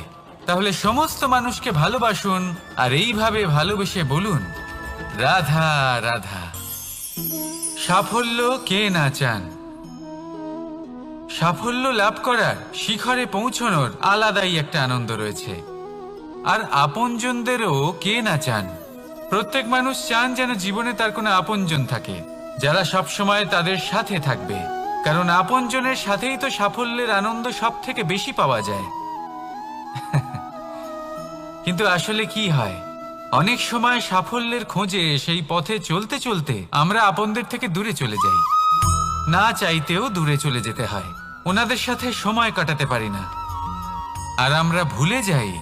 তাহলে সমস্ত মানুষকে ভালোবাসুন আর এইভাবে ভালোবেসে বলুন, রাধা রাধা। সাফল্য কে না চান? সাফল্য লাভ করার, শিখরে পৌঁছানোর আলাদাই একটা আনন্দ রয়েছে। আর আপনজনদেরও কে না চান? প্রত্যেক মানুষ চান যেন জীবনে তার কোনো আপনজন থাকে, যারা সবসময় তাদের সাথে থাকবে। কারণ আপনজনের সাথেই তো সাফল্যের আনন্দ সব থেকে বেশি পাওয়া যায়। কিন্তু আসলে কি হয়, অনেক সময় সাফল্যের খোঁজে সেই পথে চলতে চলতে আমরা আপনদের থেকে দূরে চলে যাই। না চাইতেও দূরে চলে যেতে হয়, ওনাদের সাথে সময় কাটাতে পারি না। আর আমরা ভুলে যাই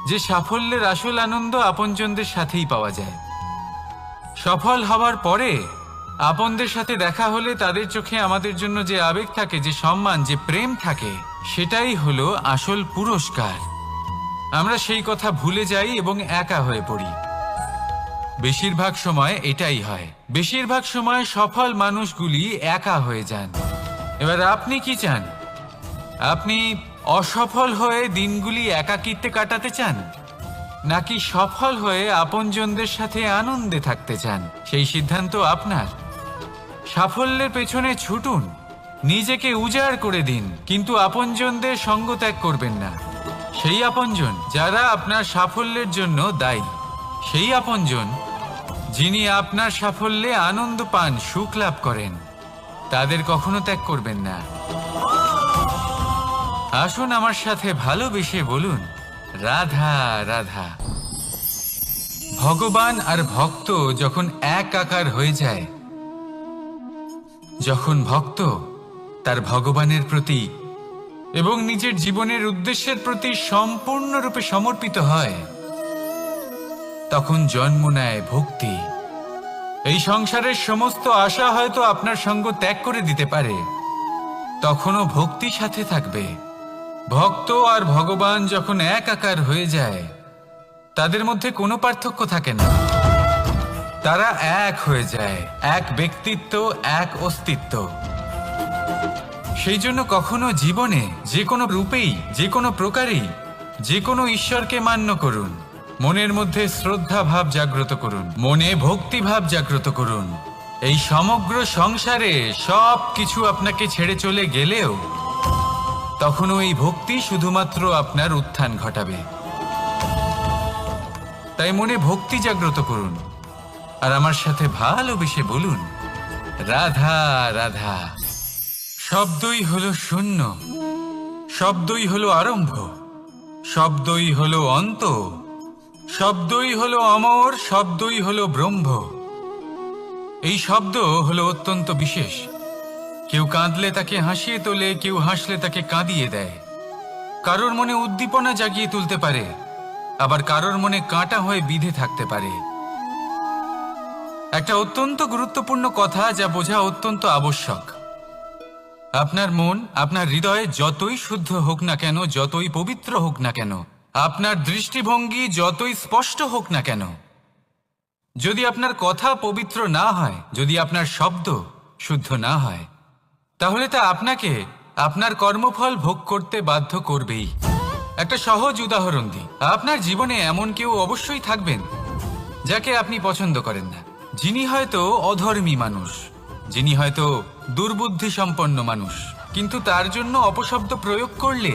যে সাফল্যের আসল আনন্দ আপনজনদের সাথেই পাওয়া যায়। সফল হওয়ার পরে আপনদের সাথে দেখা হলে তাদের চোখে আমাদের জন্য যে আবেগ থাকে, যে সম্মান, যে প্রেম থাকে, সেটাই হলো আসল পুরস্কার। আমরা সেই কথা ভুলে যাই এবং একা হয়ে পড়ি। বেশিরভাগ সময় এটাই হয়। বেশিরভাগ সময় সফল মানুষগুলি একা হয়ে যান। এবার আপনি কি চান? আপনি অসফল হয়ে দিনগুলি একাকিত্বে কাটাতে চান, নাকি সফল হয়ে আপনজনদের সাথে আনন্দে থাকতে চান? সেই সিদ্ধান্ত আপনার। সাফল্যের পেছনে ছুটুন, নিজেকে উজাড় করে দিন, কিন্তু আপনজনদের সঙ্গ ত্যাগ করবেন না। সেই আপনজন যারা আপনার সাফল্যের জন্য দায়ী, সেই আপনজন যিনি আপনার সাফল্যে আনন্দ পান, সুখ লাভ করেন, তাদের কখনো ত্যাগ করবেন না। আসুন আমার সাথে ভালোবেসে বলুন, রাধা রাধা। ভগবান আর ভক্ত যখন এক আকার হয়ে যায়, যখন ভক্ত তার ভগবানের প্রতি এবং নিজের জীবনের উদ্দেশ্যের প্রতি সম্পূর্ণরূপে সমর্পিত হয়, তখন জন্ম নেয় ভক্তি। এই সংসারের সমস্ত আশা হয়তো আপনার সঙ্গ ত্যাগ করে দিতে পারে, তখনও ভক্তি সাথে থাকবে। ভক্ত আর ভগবান যখন এক আকার হয়ে যায়, তাদের মধ্যে কোনো পার্থক্য থাকে না। তারা এক হয়ে যায়, এক ব্যক্তিত্ব, এক অস্তিত্ব। সেই জন্য কখনো জীবনে যে কোনো রূপেই, যে কোনো প্রকারেই, যে কোনো ঈশ্বরকে মান্য করুন। মনের মধ্যে শ্রদ্ধা ভাব জাগ্রত করুন, মনে ভক্তি ভাব জাগ্রত করুন। এই সমগ্র সংসারে সব কিছু আপনাকে ছেড়ে চলে গেলেও তখনও এই ভক্তি শুধুমাত্র আপনার উত্থান ঘটাবে। তাই মনে ভক্তি জাগ্রত করুন আর আমার সাথে ভালোবেসে বলুন, রাধা রাধা। শব্দই হলো শূন্য, শব্দই হলো আরম্ভ, শব্দই হলো অন্ত, শব্দই হলো অমর, শব্দই হলো ব্রহ্ম। এই শব্দ হলো অত্যন্ত বিশেষ। কেউ কাঁদলে তাকে হাসিয়ে তোলে, কেউ হাসলে তাকে কাঁদিয়ে দেয়। কারোর মনে উদ্দীপনা জাগিয়ে তুলতে পারে, আবার কারোর মনে কাঁটা হয়ে বিঁধে থাকতে পারে। একটা অত্যন্ত গুরুত্বপূর্ণ কথা যা বোঝা অত্যন্ত আবশ্যক। আপনার মন, আপনার হৃদয় যতই শুদ্ধ হোক না কেন, যতই পবিত্র হোক না কেন, আপনার দৃষ্টিভঙ্গি যতই স্পষ্ট হোক না কেন, যদি আপনার কথা পবিত্র না হয়, যদি আপনার শব্দ শুদ্ধ না হয়, তাহলে তা আপনাকে আপনার কর্মফল ভোগ করতে বাধ্য করবেই। একটা সহজ উদাহরণ দিই। আপনার জীবনে এমন কেউ অবশ্যই থাকবেন যাকে আপনি পছন্দ করেন না, যিনি হয়তো অধর্মী মানুষ, যিনি হয়তো দুর্বুদ্ধি সম্পন্ন মানুষ, কিন্তু তার জন্য অপশব্দ প্রয়োগ করলে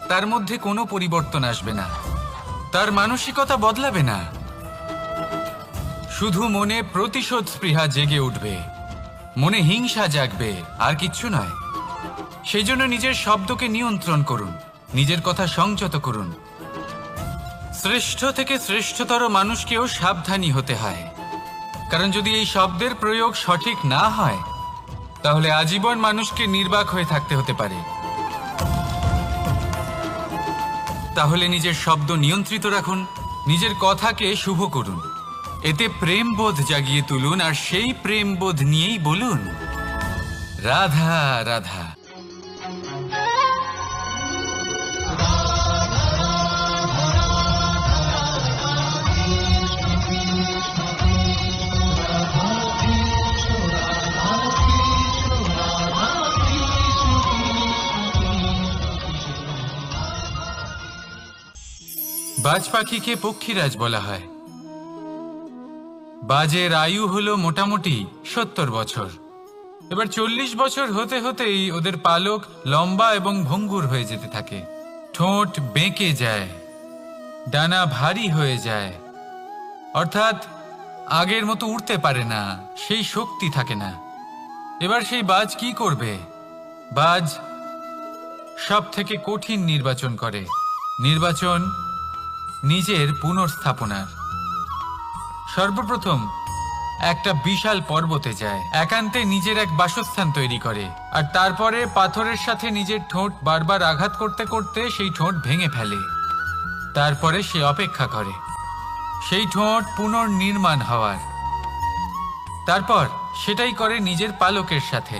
তার মধ্যে কোনো পরিবর্তন আসবে না, তার মানসিকতা বদলাবে না, শুধু মনে প্রতিশোধ স্পৃহা জেগে উঠবে, মনে হিংসা জাগবে, আর কিচ্ছু নয়। সেই জন্য নিজের শব্দকে নিয়ন্ত্রণ করুন, নিজের কথা সংযত করুন। শ্রেষ্ঠ থেকে শ্রেষ্ঠতর মানুষকেও সাবধানী হতে হয়, কারণ যদি এই শব্দের প্রয়োগ সঠিক না হয় তাহলে আজীবন মানুষকে নির্বাক হয়ে থাকতে হতে পারে। তাহলে নিজের শব্দ নিয়ন্ত্রিত রাখুন, নিজের কথাকে শুভ করুন, এতে প্রেমবোধ জাগিয়ে তুলুন, আর সেই প্রেমবোধ নিয়েই বলুন রাধা রাধা। বাজ পাখিকে পক্ষীরাজ বলা হয়। বাজের আয়ু হলো মোটামুটি 70 বছর। এবার 40 বছর হতে হতেই ওদের পালক লম্বা এবং ভঙ্গুর হয়ে যেতে থাকে, ঠোঁট বেঁকে যায়, ডানা ভারী হয়ে যায়, অর্থাৎ আগের মতো উড়তে পারে না, সেই শক্তি থাকে না। এবার সেই বাজ কি করবে? বাজ সব থেকে কঠিন নির্বাচন করে, নির্বাচন নিজের পুনর্স্থাপনার। সর্বপ্রথম একটা বিশাল পর্বতে যায়, একান্তে নিজের এক বাসস্থান তৈরি করে, আর তারপরে পাথরের সাথে নিজের ঠোঁট বারবার আঘাত করতে করতে সেই ঠোঁট ভেঙে ফেলে। তারপরে সে অপেক্ষা করে সেই ঠোঁট পুনর্নির্মাণ হওয়ার। তারপর সেটাই করে নিজের পালকের সাথে।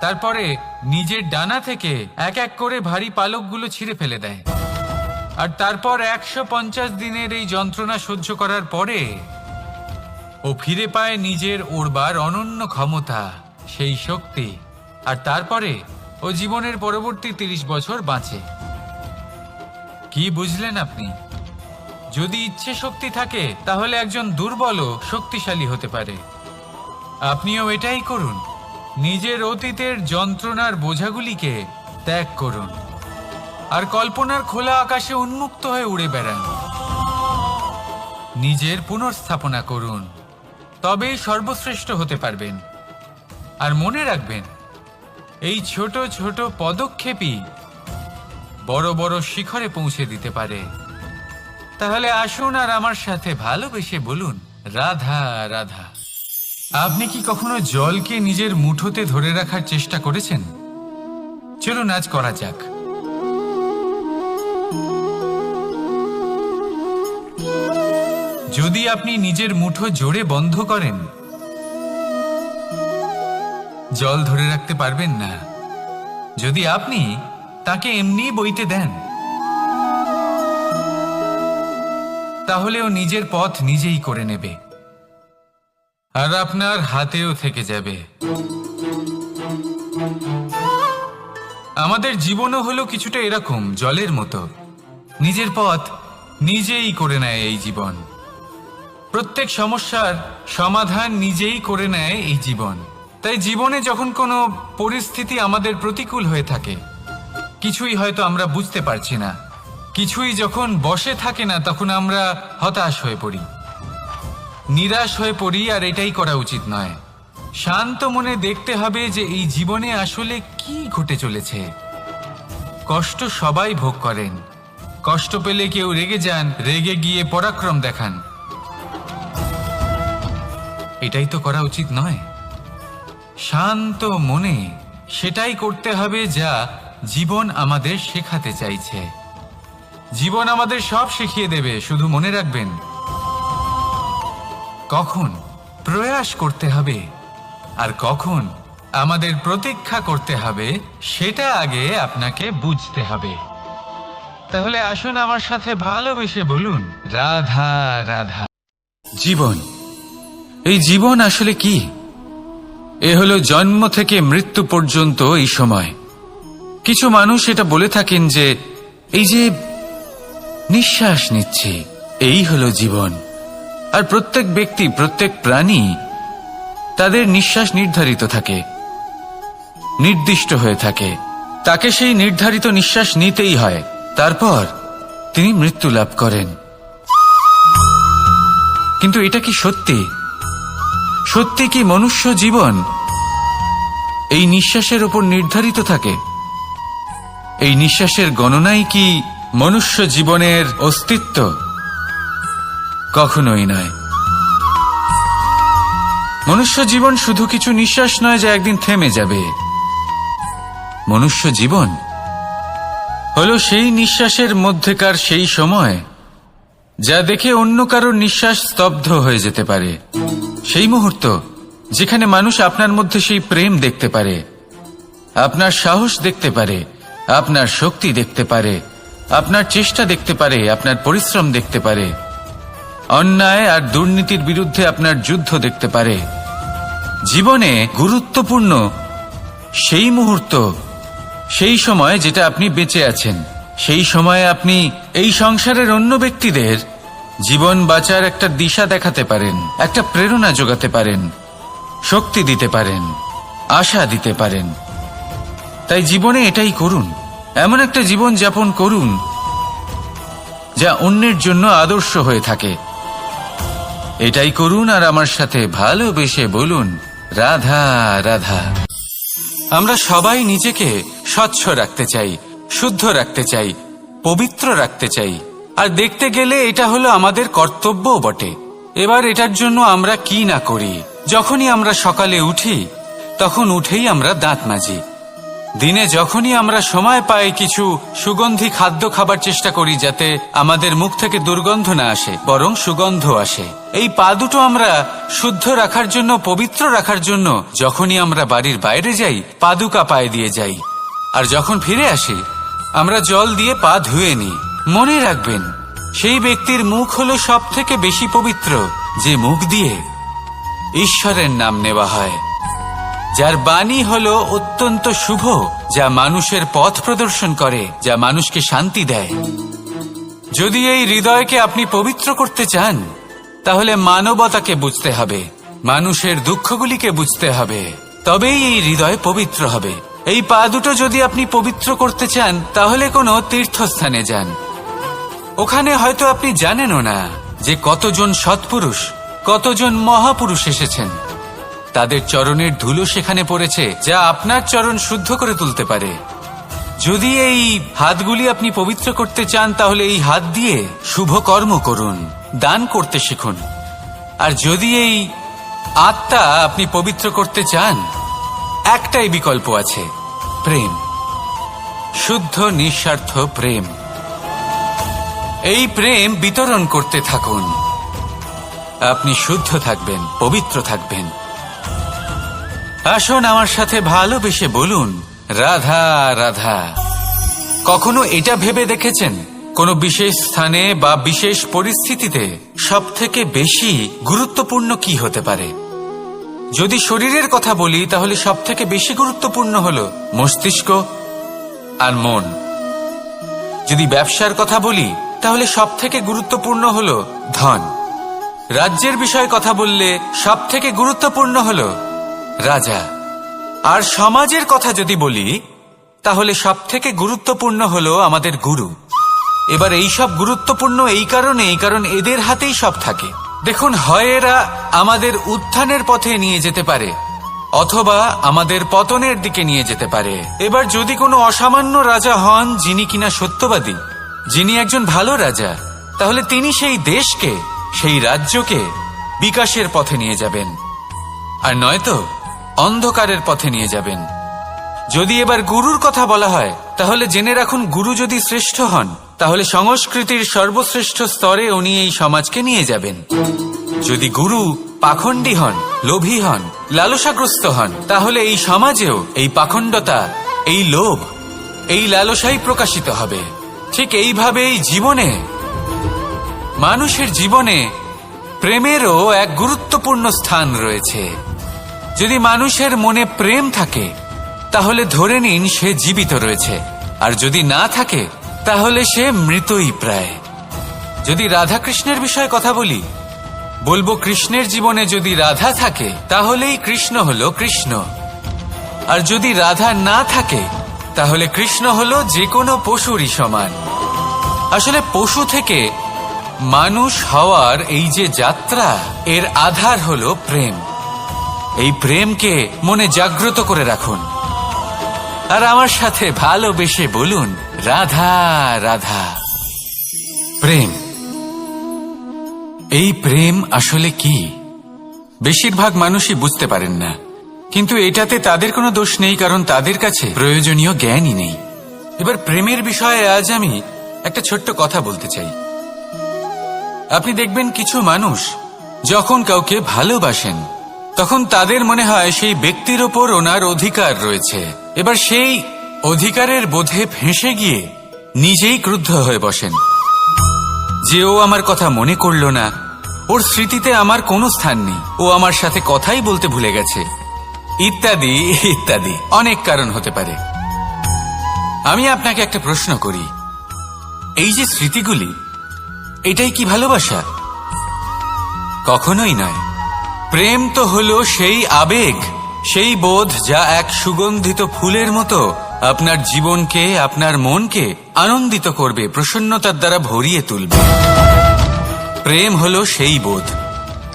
তারপরে নিজের ডানা থেকে এক এক করে ভারী পালকগুলো ছিঁড়ে ফেলে দেয়। আর তারপর 150 দিনের এই যন্ত্রণা সহ্য করার পরে ও ফিরে পায় নিজের ওড়বার অনন্য ক্ষমতা, সেই শক্তি। আর তারপরে ও জীবনের পরবর্তী 30 বছর বাঁচে। কি বুঝলেন আপনি? যদি ইচ্ছে শক্তি থাকে তাহলে একজন দুর্বলও শক্তিশালী হতে পারে। আপনিও এটাই করুন, নিজের অতীতের যন্ত্রণার বোঝাগুলিকে ত্যাগ করুন, আর কল্পনার খোলা আকাশে উন্মুক্ত হয়ে উড়ে বেড়ান। নিজের পুনর্স্থাপনা করুন, তবেই সর্বশ্রেষ্ঠ হতে পারবেন। আর মনে রাখবেন, এই ছোট ছোট পদক্ষেপই বড় বড় শিখরে পৌঁছে দিতে পারে। তাহলে আসুন আর আমার সাথে ভালোবেসে বলুন রাধা রাধা। আপনি কি কখনো জলকে নিজের মুঠোতে ধরে রাখার চেষ্টা করেছেন? চলুন আজ করা যাক। যদি আপনি নিজের মুঠো জোরে বন্ধ করেন, জল ধরে রাখতে পারবেন না। যদি আপনি তাকে এমনি বইতে দেন, তাহলে ও নিজের পথ নিজেই করে নেবে, আর আপনার হাতেও থেকে যাবে। আমাদের জীবনও হলো কিছুটা এরকম, জলের মতো। নিজের পথ নিজেই করে নেয় এই জীবন। প্রত্যেক সমস্যার সমাধান নিজেই করে নেয় এই জীবন। তাই জীবনে যখন কোনো পরিস্থিতি আমাদের প্রতিকূল হয়ে থাকে, কিছুই হয়তো আমরা বুঝতে পারছি না, কিছুই যখন বসে থাকে না, তখন আমরা হতাশ হয়ে পড়ি, নিরাশ হয়ে পড়ি। আর এটাই করা উচিত নয়। শান্ত মনে দেখতে হবে যে এই জীবনে আসলে কি ঘটে চলেছে। কষ্ট সবাই ভোগ করেন। কষ্ট পেলে কেউ রেগে যান, রেগে গিয়ে পরাক্রম দেখান। এটাই তো করা উচিত নয়। শান্ত মনে সেটাই করতে হবে যা জীবন আমাদের শেখাতে চাইছে। জীবন আমাদের সব শিখিয়ে দেবে, শুধু মনে রাখবেন কখন প্রয়াস করতে হবে আর কখন আমাদের প্রতীক্ষা করতে হবে, সেটা আগে আপনাকে বুঝতে হবে। তাহলে আসুন আমার সাথে ভালোবেসে বলুন রাধা রাধা। জীবন, এই জীবন আসলে কি? এ হলো জন্ম থেকে মৃত্যু পর্যন্ত এই সময়। কিছু মানুষ এটা বলে থাকেন যে এই যে নিঃশ্বাস নিচ্ছে, এই হলো জীবন। আর প্রত্যেক ব্যক্তি, প্রত্যেক প্রাণী, তাদের নিঃশ্বাস নির্ধারিত থাকে। নির্দিষ্ট হয়ে থাকে। তাকে সেই নির্ধারিত নিঃশ্বাস নিতেই হয়, তারপর তিনি মৃত্যু লাভ করেন। কিন্তু এটা কি সত্যি? সত্যি কি মনুষ্য জীবন এই নিঃশ্বাসের উপর নির্ধারিত থাকে? এই নিঃশ্বাসের গণনাই কি মনুষ্য জীবনের অস্তিত্ব? কখনোই নয়। মনুষ্য জীবন শুধু কিছু নিঃশ্বাস নয় যা একদিন থেমে যাবে। মনুষ্য জীবন হলো সেই নিঃশ্বাসের মধ্যেকার সেই সময় যা দেখে অন্য কারোর নিঃশ্বাস স্তব্ধ হয়ে যেতে পারে। সেই মুহূর্ত যেখানে মানুষ আপনার মধ্যে সেই প্রেম দেখতে পারে, আপনার সাহস দেখতে পারে, আপনার শক্তি দেখতে পারে, আপনার চেষ্টা দেখতে পারে, আপনার পরিশ্রম দেখতে পারে, অন্যায় আর দুর্নীতির বিরুদ্ধে আপনার যুদ্ধ দেখতে পারে। জীবনে গুরুত্বপূর্ণ সেই মুহূর্ত, সেই সময় যেটা আপনি বেঁচে আছেন। সেই সময়ে আপনি এই সংসারের অন্য ব্যক্তিদের জীবন বাঁচার একটা দিশা দেখাতে পারেন, একটা প্রেরণা যোগাতে পারেন, শক্তি দিতে পারেন, আশা দিতে পারেন। তাই জীবনে এটাই করুন, এমন একটা জীবন যাপন করুন যা অন্যের জন্য আদর্শ হয়ে থাকে। এটাই করুন আর আমার সাথে ভালোবেসে বলুন, রাধা রাধা। আমরা সবাই নিজেকে স্বচ্ছ রাখতে চাই, শুদ্ধ রাখতে চাই, পবিত্র রাখতে চাই। আর দেখতে গেলে এটা হলো আমাদের কর্তব্যও বটে। এবার এটার জন্য আমরা কি না করি। যখনই আমরা সকালে উঠি তখন উঠেই আমরা দাঁত মাজি। দিনে যখনই আমরা সময় পাই কিছু সুগন্ধি খাদ্য খাবার চেষ্টা করি, যাতে আমাদের মুখ থেকে দুর্গন্ধ না আসে, বরং সুগন্ধ আসে। এই পা দুটো আমরা শুদ্ধ রাখার জন্য, পবিত্র রাখার জন্য যখনই আমরা বাড়ির বাইরে যাই পাদুকা পায়ে দিয়ে যাই, আর যখন ফিরে আসি আমরা জল দিয়ে পা ধুয়ে নিই। মনে রাখবেন, সেই ব্যক্তির মুখ হলো সব থেকে বেশি পবিত্র যে মুখ দিয়ে ঈশ্বরের নাম নেওয়া হয়, যার বাণী হলো অত্যন্ত শুভ, যা মানুষের পথ প্রদর্শন করে, যা মানুষকে শান্তি দেয়। যদি এই হৃদয়কে আপনি পবিত্র করতে চান, তাহলে মানবতাকে বুঝতে হবে, মানুষের দুঃখগুলিকে বুঝতে হবে, তবেই এই হৃদয় পবিত্র হবে। এই পা দুটো যদি আপনি পবিত্র করতে চান, তাহলে কোনো তীর্থস্থানে যান। ওখানে হয়তো আপনি জানেনও না যে কতজন সৎপুরুষ, কতজন মহাপুরুষ এসেছেন। তাদের চরণের ধুলো সেখানে পড়েছে, যা আপনার চরণ শুদ্ধ করে তুলতে পারে। যদি এই হাতগুলি আপনি পবিত্র করতে চান, তাহলে এই হাত দিয়ে শুভ কর্ম করুন, দান করতে শিখুন। আর যদি এই আত্মা আপনি পবিত্র করতে চান, একটাই বিকল্প আছে, প্রেম, শুদ্ধ নিঃস্বার্থ প্রেম। এই প্রেম বিতরণ করতে থাকুন। আপনি শুদ্ধ থাকবেন, পবিত্র থাকবেন। আসুন আমার সাথে ভালোবেসে বলুন, রাধা রাধা। কখনো এটা ভেবে দেখেছেন কোনো বিশেষ স্থানে বা বিশেষ পরিস্থিতিতে সবথেকে বেশি গুরুত্বপূর্ণ কি হতে পারে? যদি শরীরের কথা বলি, তাহলে সবথেকে বেশি গুরুত্বপূর্ণ হলো মস্তিষ্ক আর মন। যদি ব্যবসার কথা বলি, তাহলে সবথেকে গুরুত্বপূর্ণ হলো ধন। রাজ্যের বিষয়ে কথা বললে সবথেকে গুরুত্বপূর্ণ হলো রাজা। আর সমাজের কথা যদি বলি, তাহলে সবথেকে গুরুত্বপূর্ণ হলো আমাদের গুরু। এবার এই সব গুরুত্বপূর্ণ এই কারণ এদের হাতেই সব থাকে। দেখুন, হয় এরা আমাদের উত্থানের পথে নিয়ে যেতে পারে, অথবা আমাদের পতনের দিকে নিয়ে যেতে পারে। এবার যদি কোনো অসামান্য রাজা হন, যিনি কিনা সত্যবাদী, যিনি একজন ভালো রাজা, তাহলে তিনি সেই দেশকে, সেই রাজ্যকে বিকাশের পথে নিয়ে যাবেন, আর নয়তো অন্ধকারের পথে নিয়ে যাবেন। যদি এবার গুরুর কথা বলা হয়, তাহলে জেনে রাখুন, গুরু যদি শ্রেষ্ঠ হন, তাহলে সংস্কৃতির সর্বশ্রেষ্ঠ স্তরে উনি এই সমাজকে নিয়ে যাবেন। যদি গুরু পাখণ্ডী হন, লোভী হন, লালসাগ্রস্ত হন, তাহলে এই সমাজেও এই পাখণ্ডতা, এই লোভ, এই লালসাই প্রকাশিত হবে। ঠিক এইভাবেই জীবনে, মানুষের জীবনে প্রেমেরও এক গুরুত্বপূর্ণ স্থান রয়েছে। যদি মানুষের মনে প্রেম থাকে, তাহলে ধরে নিন সে জীবিত রয়েছে, আর যদি না থাকে, তাহলে সে মৃতই প্রায়। যদি রাধা কৃষ্ণের বিষয়ে কথা বলি, বলবো কৃষ্ণের জীবনে যদি রাধা থাকে, তাহলেই কৃষ্ণ হলো কৃষ্ণ। আর যদি রাধা না থাকে তাহলে কৃষ্ণ হলো যে কোনো পশুরই সমান। আসলে পশু থেকে মানুষ হওয়ার এই যে যাত্রা, এর আধার হলো প্রেম। এই প্রেমকে মনে জাগ্রত করে রাখুন আর আমার সাথে ভালোবেসে বলুন, রাধা রাধা। প্রেম, এই প্রেম আসলে কি? বেশিরভাগ মানুষই বুঝতে পারেন না, কিন্তু এটাতে তাদের কোনো দোষ নেই, কারণ তাদের কাছে প্রয়োজনীয় জ্ঞানই নেই। এবার প্রেমের বিষয়ে আজ আমি একটা ছোট্ট কথা বলতে চাই। আপনি দেখবেন কিছু মানুষ যখন কাউকে ভালোবাসেন তখন তাদের মনে হয় সেই ব্যক্তির ওপর ওনার অধিকার রয়েছে। এবার সেই অধিকারের বোধে ফেঁসে গিয়ে নিজেই ক্রুদ্ধ হয়ে বসেন যে ও আমার কথা মনে করল না, ওর স্মৃতিতে আমার কোনো স্থান নেই, ও আমার সাথে কথাই বলতে ভুলে গেছে, ইত্যাদি ইত্যাদি অনেক কারণ হতে পারে। আমি আপনাকে একটা প্রশ্ন করি, এই যে স্মৃতিগুলি, এটাই কি ভালোবাসা? কখনোই নয়। প্রেম তো হলো সেই আবেগ, সেই বোধ যা এক সুগন্ধিত ফুলের মতো আপনার জীবনকে, আপনার মনকে আনন্দিত করবে, প্রসন্নতার দ্বারা ভরিয়ে তুলবে। প্রেম হলো সেই বোধ।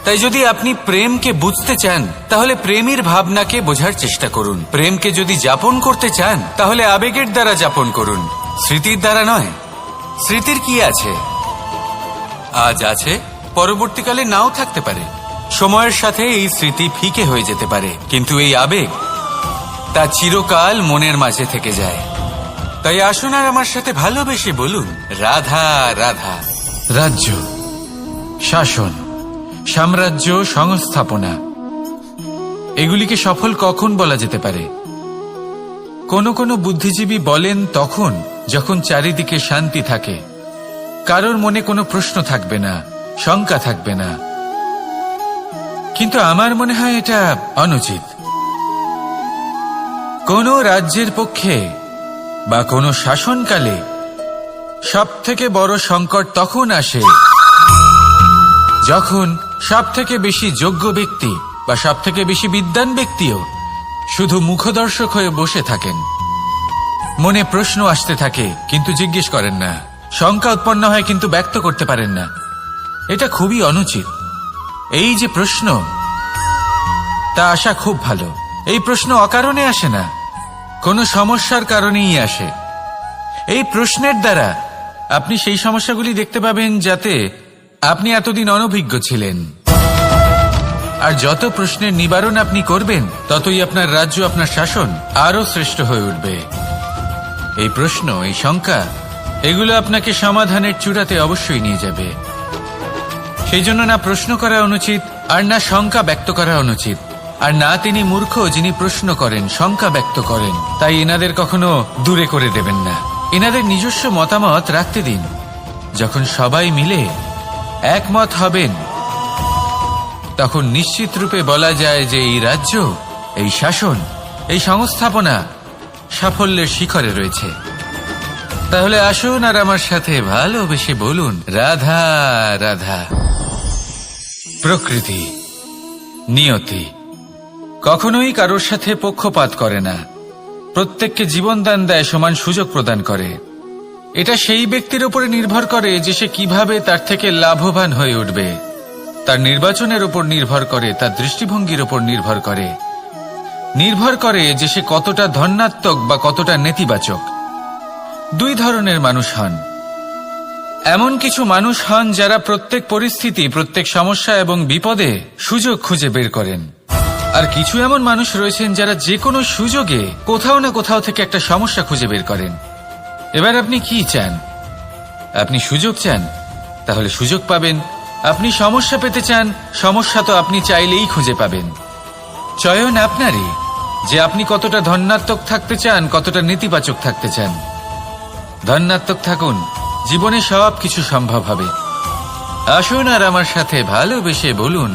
তাই যদি আপনি প্রেমকে বুঝতে চান তাহলে প্রেমের ভাবনাকে বোঝার চেষ্টা করুন। প্রেমকে যদি যাপন করতে চান তাহলে আবেগের দ্বারা যাপন করুন, স্মৃতির দ্বারা নয়। স্মৃতির কি আছে? আজ আছে, পরবর্তীকালে নাও থাকতে পারে। সময়ের সাথে এই স্মৃতি ফিকে হয়ে যেতে পারে, কিন্তু এই আবেগ তা চিরকাল মনের মাঝে থেকে যায়। তাই আসুন আর আমার সাথে ভালোবেসে বলুন, রাধা রাধা। রাজ্য, শাসন, সাম্রাজ্য, সংস্থাপনা, এগুলিকে সফল কখন বলা যেতে পারে? কোনো কোনো বুদ্ধিজীবী বলেন তখন যখন চারিদিকে শান্তি থাকে, কারোর মনে কোনো প্রশ্ন থাকবে না, শঙ্কা থাকবে না। কিন্তু আমার মনে হয় এটা অনুচিত। কোনো রাজ্যের পক্ষে বা কোনো শাসনকালে সবথেকে বড় সংকট তখন আসে যখন সবথেকে বেশি যোগ্য ব্যক্তি বা সবথেকে বেশি বিদ্বান ব্যক্তিও শুধু মুখদর্শক হয়ে বসে থাকেন। মনে প্রশ্ন আসতে থাকে কিন্তু জিজ্ঞেস করেন না, শঙ্কা উৎপন্ন হয় কিন্তু ব্যক্ত করতে পারেন না। এটা খুবই অনুচিত। এই যে প্রশ্ন, তা আসা খুব ভালো। এই প্রশ্ন অকারণে আসে না, কোনো সমস্যার কারণেই আসে। এই প্রশ্নের দ্বারা আপনি সেই সমস্যাগুলি দেখতে পাবেন যাতে আপনি এতদিন অনভিজ্ঞ ছিলেন। আর যত প্রশ্নের নিবারণ আপনি করবেন ততই আপনার রাজ্য, আপনার শাসন আরো শ্রেষ্ঠ হয়ে উঠবে। এই প্রশ্ন, এই শঙ্কা, এগুলো আপনাকে সমাধানের চূড়াতে অবশ্যই নিয়ে যাবে। সেই জন্য না প্রশ্ন করা অনুচিত, আর না শঙ্কা ব্যক্ত করা অনুচিত, আর না তিনি মূর্খ যিনি প্রশ্ন করেন, শঙ্কা ব্যক্ত করেন। তাই এনাদের কখনো দূরে করে দেবেন না, এনাদের নিজস্ব মতামত রাখতে দিন। যখন সবাই মিলে একমত হবেন তখন নিশ্চিত রূপে বলা যায় যে এই রাজ্য, এই শাসন, এই সংস্থাপনা সাফল্যের শিখরে রয়েছে। তাহলে আসুন আর আমার সাথে ভালোবেসে বলুন, রাধা রাধা। প্রকৃতি, নিয়তি কখনোই কারোর সাথে পক্ষপাত করে না, প্রত্যেককে জীবনদান দেয়, সমান সুযোগ প্রদান করে। এটা সেই ব্যক্তির উপরে নির্ভর করে যে সে কিভাবে তার থেকে লাভবান হয়ে উঠবে। তার নির্বাচনের উপর নির্ভর করে, তার দৃষ্টিভঙ্গির উপর নির্ভর করে যে সে কতটা ধনাত্মক বা কতটা নেতিবাচক। দুই ধরনের মানুষ হন। এমন কিছু মানুষ হন যারা প্রত্যেক পরিস্থিতি, প্রত্যেক সমস্যা এবং বিপদে সুযোগ খুঁজে বের করেন। আর কিছু এমন মানুষ রয়েছেন যারা যে কোনো সুযোগে কোথাও না কোথাও থেকে একটা সমস্যা খুঁজে বের করেন। এবার আপনি কি চান? আপনি সুযোগ চান, তাহলে সুযোগ পাবেন। আপনি সমস্যা পেতে চান, সমস্যা তো আপনি চাইলেই খুঁজে পাবেন। চয়ন আপনারই যে আপনি কতটা ধনাত্মক থাকতে চান, কতটা নেতিবাচক থাকতে চান। ধনাত্মক থাকুন, জীবনে সব কিছু সম্ভব হবে। আসুন আর আমার সাথে ভালোবেসে বলুন,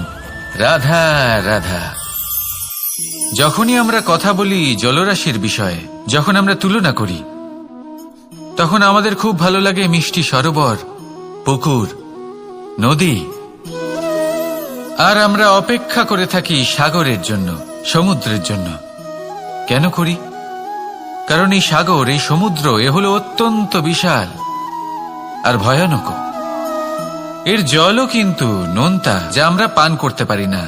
রাধা রাধা। যখনই আমরা কথা বলি জলরাশির বিষয়ে, যখন আমরা তুলনা করি, তখন আমাদের খুব ভালো লাগে মিষ্টি সরোবর, পুকুর, নদী। আর আমরা অপেক্ষা করে থাকি সাগরের জন্য, সমুদ্রের জন্য। কেন করি? কারণ এই সাগর, এই সমুদ্র এ হলো অত্যন্ত বিশাল আর ভয়ানক। এর জলও কিন্তু নোনতা, যা আমরা পান করতে পারি না।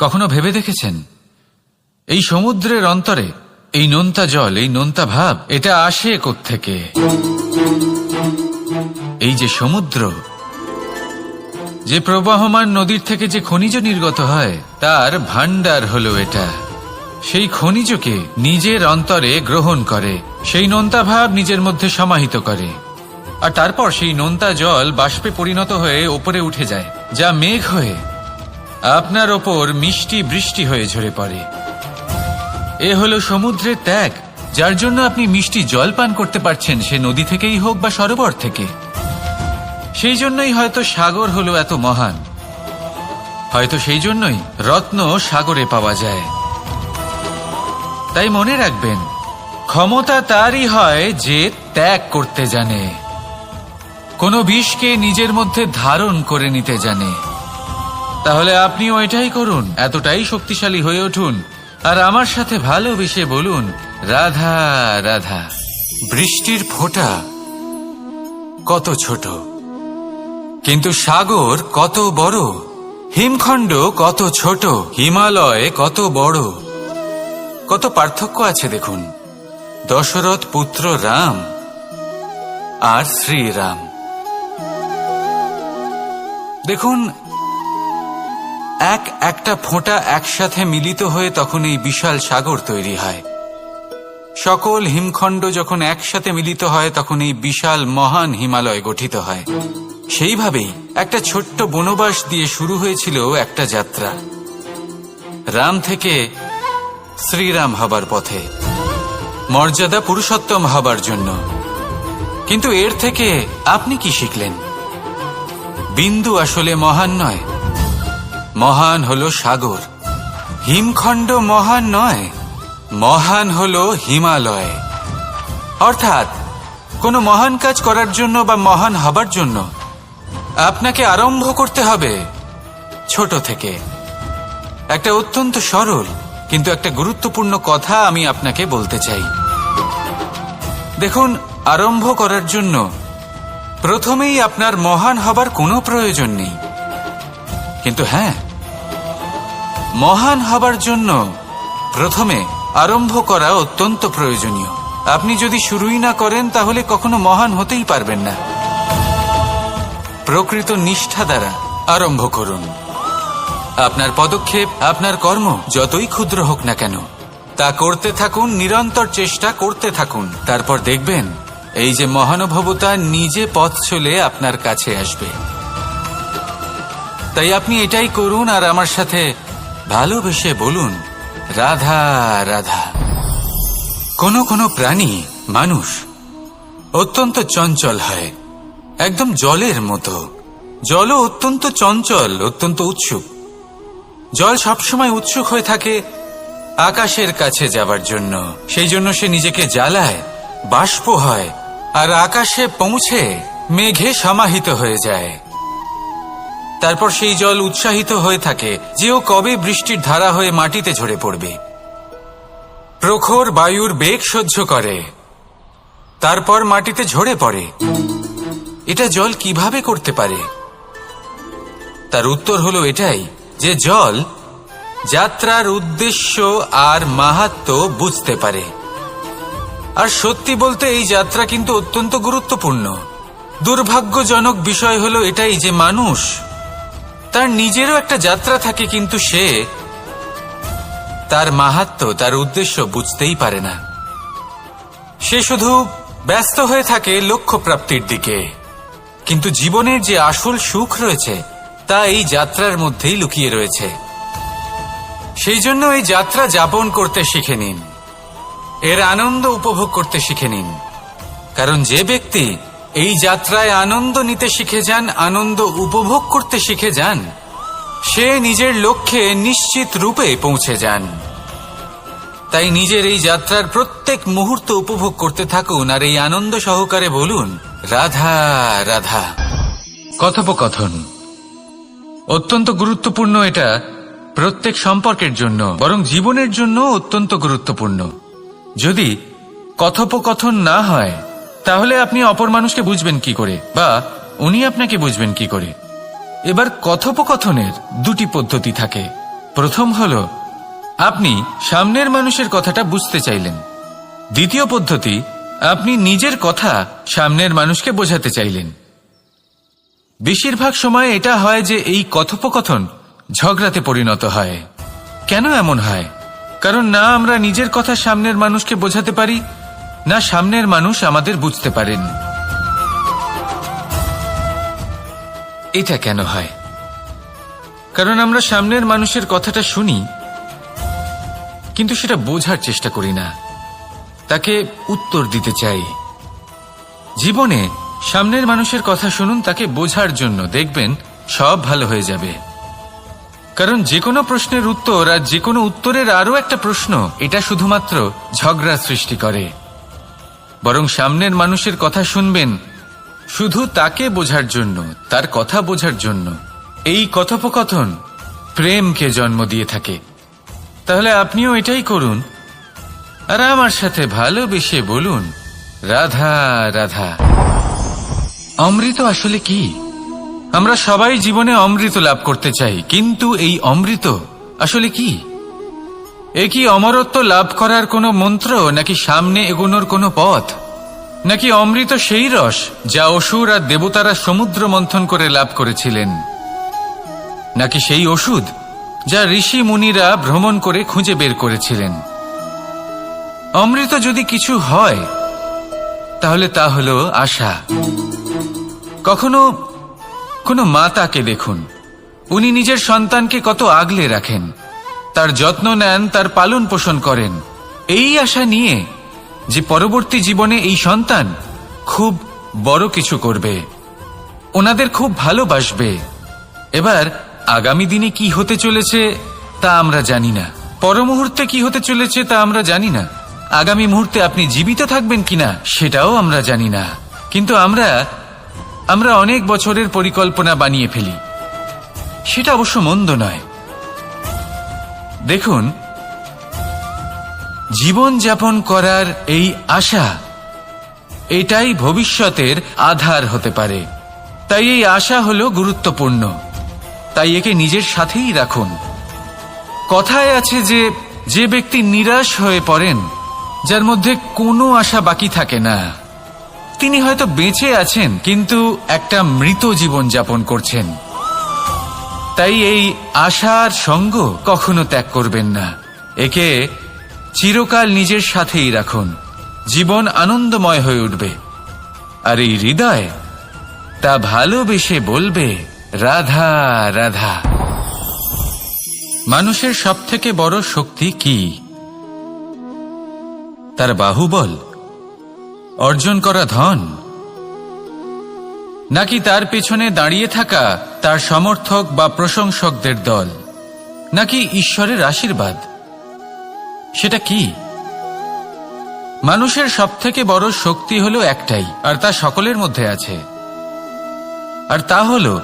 কখনো ভেবে দেখেছেন এই সমুদ্রের অন্তরে এই নোনতা জল, এই নোনতা ভাব, এটা আসে কোত্থেকে? এই যে সমুদ্র, যে প্রবাহমান নদীর থেকে যে খনিজ নির্গত হয়, তার ভান্ডার হলো এটা। সেই খনিজকে নিজের অন্তরে গ্রহণ করে, সেই নোনতা ভাব নিজের মধ্যে সমাহিত করে, আর তারপর সেই নোনতা জল বাষ্পে পরিণত হয়ে ওপরে উঠে যায়, যা মেঘ হয়ে আপনার ওপর মিষ্টি বৃষ্টি হয়ে ঝরে পড়ে। এ হলো সমুদ্রের ত্যাগ, যার জন্য আপনি মিষ্টি জল পান করতে পারছেন, সে নদী থেকেই হোক বা সরোবর থেকে। সেই জন্যই হয়তো সাগর হলো এত মহান, হয়তো সেই জন্যই রত্ন সাগরে পাওয়া যায়। তাই মনে রাখবেন, ক্ষমতা তারই হয় যে ত্যাগ করতে জানে, কোনো বিষকে নিজের মধ্যে ধারণ করে নিতে জানে। তাহলে আপনিও এটাই করুন, এতটাই শক্তিশালী হয়ে উঠুন, আর আমার সাথে ভালোবেসে বলুন, রাধা রাধা। বৃষ্টির ফোঁটা কত ছোট, কিন্তু সাগর কত বড়, হিমখণ্ড কত ছোট, হিমালয় কত বড়। কত পার্থক্য আছে দেখুন, দশরথ পুত্র রাম আর শ্রীরাম। দেখুন, একটা ফোঁটা একসাথে মিলিত হয়ে তখন এই বিশাল সাগর তৈরি হয়। সকল হিমখণ্ড যখন একসাথে মিলিত হয় তখন এই বিশাল মহান হিমালয় গঠিত হয়। সেইভাবেই একটা ছোট্ট বনবাস দিয়ে শুরু হয়েছিল একটা যাত্রা, রাম থেকে শ্রীরাম হবার পথে, মর্যাদা পুরুষোত্তম হবার জন্য। কিন্তু এর থেকে আপনি কি শিখলেন? বিন্দু আসলে মহান নয়, মহান হলো সাগর। হিমখণ্ড মহান নয়, মহান হলো হিমালয়। অর্থাৎ কোনো মহান কাজ করার জন্য বা মহান হবার জন্য আপনাকে আরম্ভ করতে হবে ছোট থেকে। একটা অত্যন্ত সরল কিন্তু একটা গুরুত্বপূর্ণ কথা আমি আপনাকে বলতে চাই। দেখুন, আরম্ভ করার জন্য প্রথমেই আপনার মহান হবার কোনো প্রয়োজন নেই, কিন্তু হ্যাঁ, মহান হবার জন্য প্রথমে আরম্ভ করা অত্যন্ত প্রয়োজনীয়। আপনি যদি শুরুই না করেন তাহলে কখনো মহান হতেই পারবেন না। প্রকৃত নিষ্ঠা দ্বারা আরম্ভ করুন। আপনার পদক্ষেপ, আপনার কর্ম যতই ক্ষুদ্র হোক না কেন, তা করতে থাকুন, নিরন্তর চেষ্টা করতে থাকুন। তারপর দেখবেন এই যে মহানুভবতা নিজে পথ চলে আপনার কাছে আসবে। তাই আপনি এটাই করুন আর আমার সাথে ভালোবেসে বলুন, রাধা রাধা। কোনো প্রাণী, মানুষ অত্যন্ত চঞ্চল হয়, একদম জলের মতো। জলও অত্যন্ত চঞ্চল, অত্যন্ত উৎসুক। জল সবসময় উৎসুক হয়ে থাকে আকাশের কাছে যাবার জন্য। সেই জন্য সে নিজেকে জ্বালায়, বাষ্প হয়, আর আকাশে পৌঁছে মেঘে সমাহিত হয়ে যায়। তারপর সেই জল উৎসাহিত হয়ে থাকে যে ও কবে বৃষ্টির ধারা হয়ে মাটিতে ঝরে পড়বে। প্রখর বায়ুর বেগ সহ্য করে, তারপর মাটিতে ঝরে পড়ে। এটা জল কিভাবে করতে পারে? তার উত্তর হলো এটাই যে জল যাত্রার উদ্দেশ্য আর মাহাত্ম্য বুঝতে পারে। আর সত্যি বলতে এই যাত্রা কিন্তু অত্যন্ত গুরুত্বপূর্ণ। দুর্ভাগ্যজনক বিষয় হলো এটাই যে মানুষ তার নিজেরও একটা যাত্রা থাকে, কিন্তু সে তার মাহাত্ম্য, তার উদ্দেশ্য বুঝতেই পারে না। সে শুধু ব্যস্ত হয়ে থাকে লক্ষ্য প্রাপ্তির দিকে, কিন্তু জীবনের যে আসল সুখ রয়েছে তা এই যাত্রার মধ্যেই লুকিয়ে রয়েছে। সেই জন্য এই যাত্রা যাপন করতে শিখে নিন, এর আনন্দ উপভোগ করতে শিখে নিন। কারণ যে ব্যক্তি এই যাত্রায় আনন্দ নিতে শিখে যান, আনন্দ উপভোগ করতে শিখে যান, সে নিজের লক্ষ্যে নিশ্চিত রূপে পৌঁছে যান। তাই নিজের এই যাত্রার প্রত্যেক মুহূর্ত উপভোগ করতে থাকুন আর এই আনন্দ সহকারে বলুন, রাধা রাধা। কথোপকথন অত্যন্ত গুরুত্বপূর্ণ এটা, প্রত্যেক সম্পর্কের জন্য বরং জীবনের জন্য অত্যন্ত গুরুত্বপূর্ণ। যদি কথোপকথন না হয় তাহলে আপনি অপর মানুষকে বুঝবেন কি করে, বা উনি আপনাকে বুঝবেন কি করে? এবার কথোপকথনের দুটি পদ্ধতি থাকে। প্রথম হলো আপনি সামনের মানুষের কথাটা বুঝতে চাইলেন। দ্বিতীয় পদ্ধতি, আপনি নিজের কথা সামনের মানুষকে বোঝাতে চাইলেন। বেশিরভাগ সময় এটা হয় যে এই কথোপকথন ঝগড়াতে পরিণত হয়। কেন এমন হয়? কারণ না আমরা নিজের কথা সামনের মানুষকে বোঝাতে পারি, না সামনের মানুষ আমাদের বুঝতে পারেন। এটা কেন হয়? কারণ আমরা সামনের মানুষের কথাটা শুনি, কিন্তু সেটা বোঝার চেষ্টা করি না, তাকে উত্তর দিতে চাই। জীবনে সামনের মানুষের কথা শুনুন তাকে বোঝার জন্য, দেখবেন সব ভালো হয়ে যাবে। কারণ যে কোনো প্রশ্নের উত্তর আর যে কোনো উত্তরের আরো একটা প্রশ্ন, এটা শুধুমাত্র ঝগড়া সৃষ্টি করে। বরং সামনের মানুষের কথা শুনবেন শুধু তাকে বোঝার জন্য, তার কথা বোঝার জন্য। এই কথোপকথন প্রেমকে জন্ম দিয়ে থাকে। তাহলে আপনিও এটাই করুন, আর আমার সাথে ভালোবেসে বলুন, রাধা রাধা। অমৃত আসলে কি? আমরা সবাই জীবনে অমৃত লাভ করতে চাই, কিন্তু এই অমৃত আসলে কি? এ কি অমরত্ব লাভ করার কোনো মন্ত্র, নাকি সামনে এগোনোর কোনো পথ? নাকি অমৃত সেই রস যা অসুর আর দেবতারা সমুদ্র মন্থন করে লাভ করেছিলেন? নাকি সেই ওষুধ যা ঋষি মুনিরা ভ্রমণ করে খুঁজে বের করেছিলেন? অমৃত যদি কিছু হয় তাহলে তা হলো আশা। কখনো কোনো মাতাকে দেখুন, উনি নিজের সন্তানকে কত আগলে রাখেন, তার যত্ন নেন, তার পালন পোষণ করেন, এই আশা নিয়ে যে পরবর্তী জীবনে এই সন্তান খুব বড় কিছু করবে, ওনাদের খুব ভালোবাসবে। এবার আগামী দিনে কি হতে চলেছে তা আমরা জানি না, পর মুহূর্তে কি হতে চলেছে তা আমরা জানি না, আগামী মুহূর্তে আপনি জীবিত থাকবেন কিনা সেটাও আমরা জানি না। কিন্তু আমরা অনেক বছরের পরিকল্পনা বানিয়ে ফেলি, সেটা অবশ্য মন্দ নয়। দেখুন, জীবন যাপন করার এই আশা, এটাই ভবিষ্যতের আধার হতে পারে। তাই এই আশা হলো গুরুত্বপূর্ণ, তাই একে নিজের সাথেই রাখুন। কথায় আছে যে ব্যক্তি নিরাশ হয়ে পড়েন, যার মধ্যে কোনো আশা বাকি থাকে না, তিনি হয়তো বেঁচে আছেন কিন্তু একটা মৃত জীবন যাপন করছেন। তাই এই আশার সঙ্গ কখনো ত্যাগ করবেন না, একে চিরকাল নিজের সাথেই রাখুন। জীবন আনন্দময় হয়ে উঠবে, আর এই হৃদয় তা ভালোবেসে বলবে, রাধা রাধা। মানুষের সবথেকে বড় শক্তি কি? তার বাহুবল, অর্জন করা ধন, নাকি তার পেছনে দাঁড়িয়ে থাকা তার সমর্থক বা প্রশংসকদের দল, নাকি ঈশ্বরের আশীর্বাদ? সেটা কি? মানুষের সবথেকে বড় শক্তি হলো একটাই, আর তা সকলের মধ্যে আছে, আর তা হলো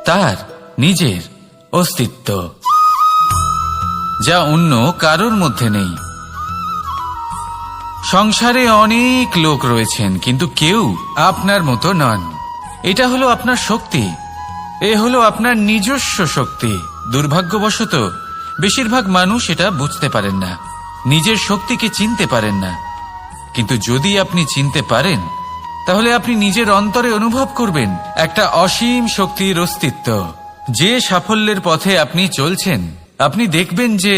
তার নিজের অস্তিত্ব, যা অন্য কারোর মধ্যে নেই। সংসারে অনেক লোক রয়েছেন, কিন্তু কেউ আপনার মতো নন। এটা হলো আপনার শক্তি, এ হলো আপনার নিজস্ব শক্তি। দুর্ভাগ্যবশত বেশিরভাগ মানুষ এটা বুঝতে পারেন না, নিজের শক্তিকে চিনতে পারেন না। কিন্তু যদি আপনি চিনতে পারেন, তাহলে আপনি নিজের অন্তরে অনুভব করবেন একটা অসীম শক্তির অস্তিত্ব। যে সাফল্যের পথে আপনি চলছেন, আপনি দেখবেন যে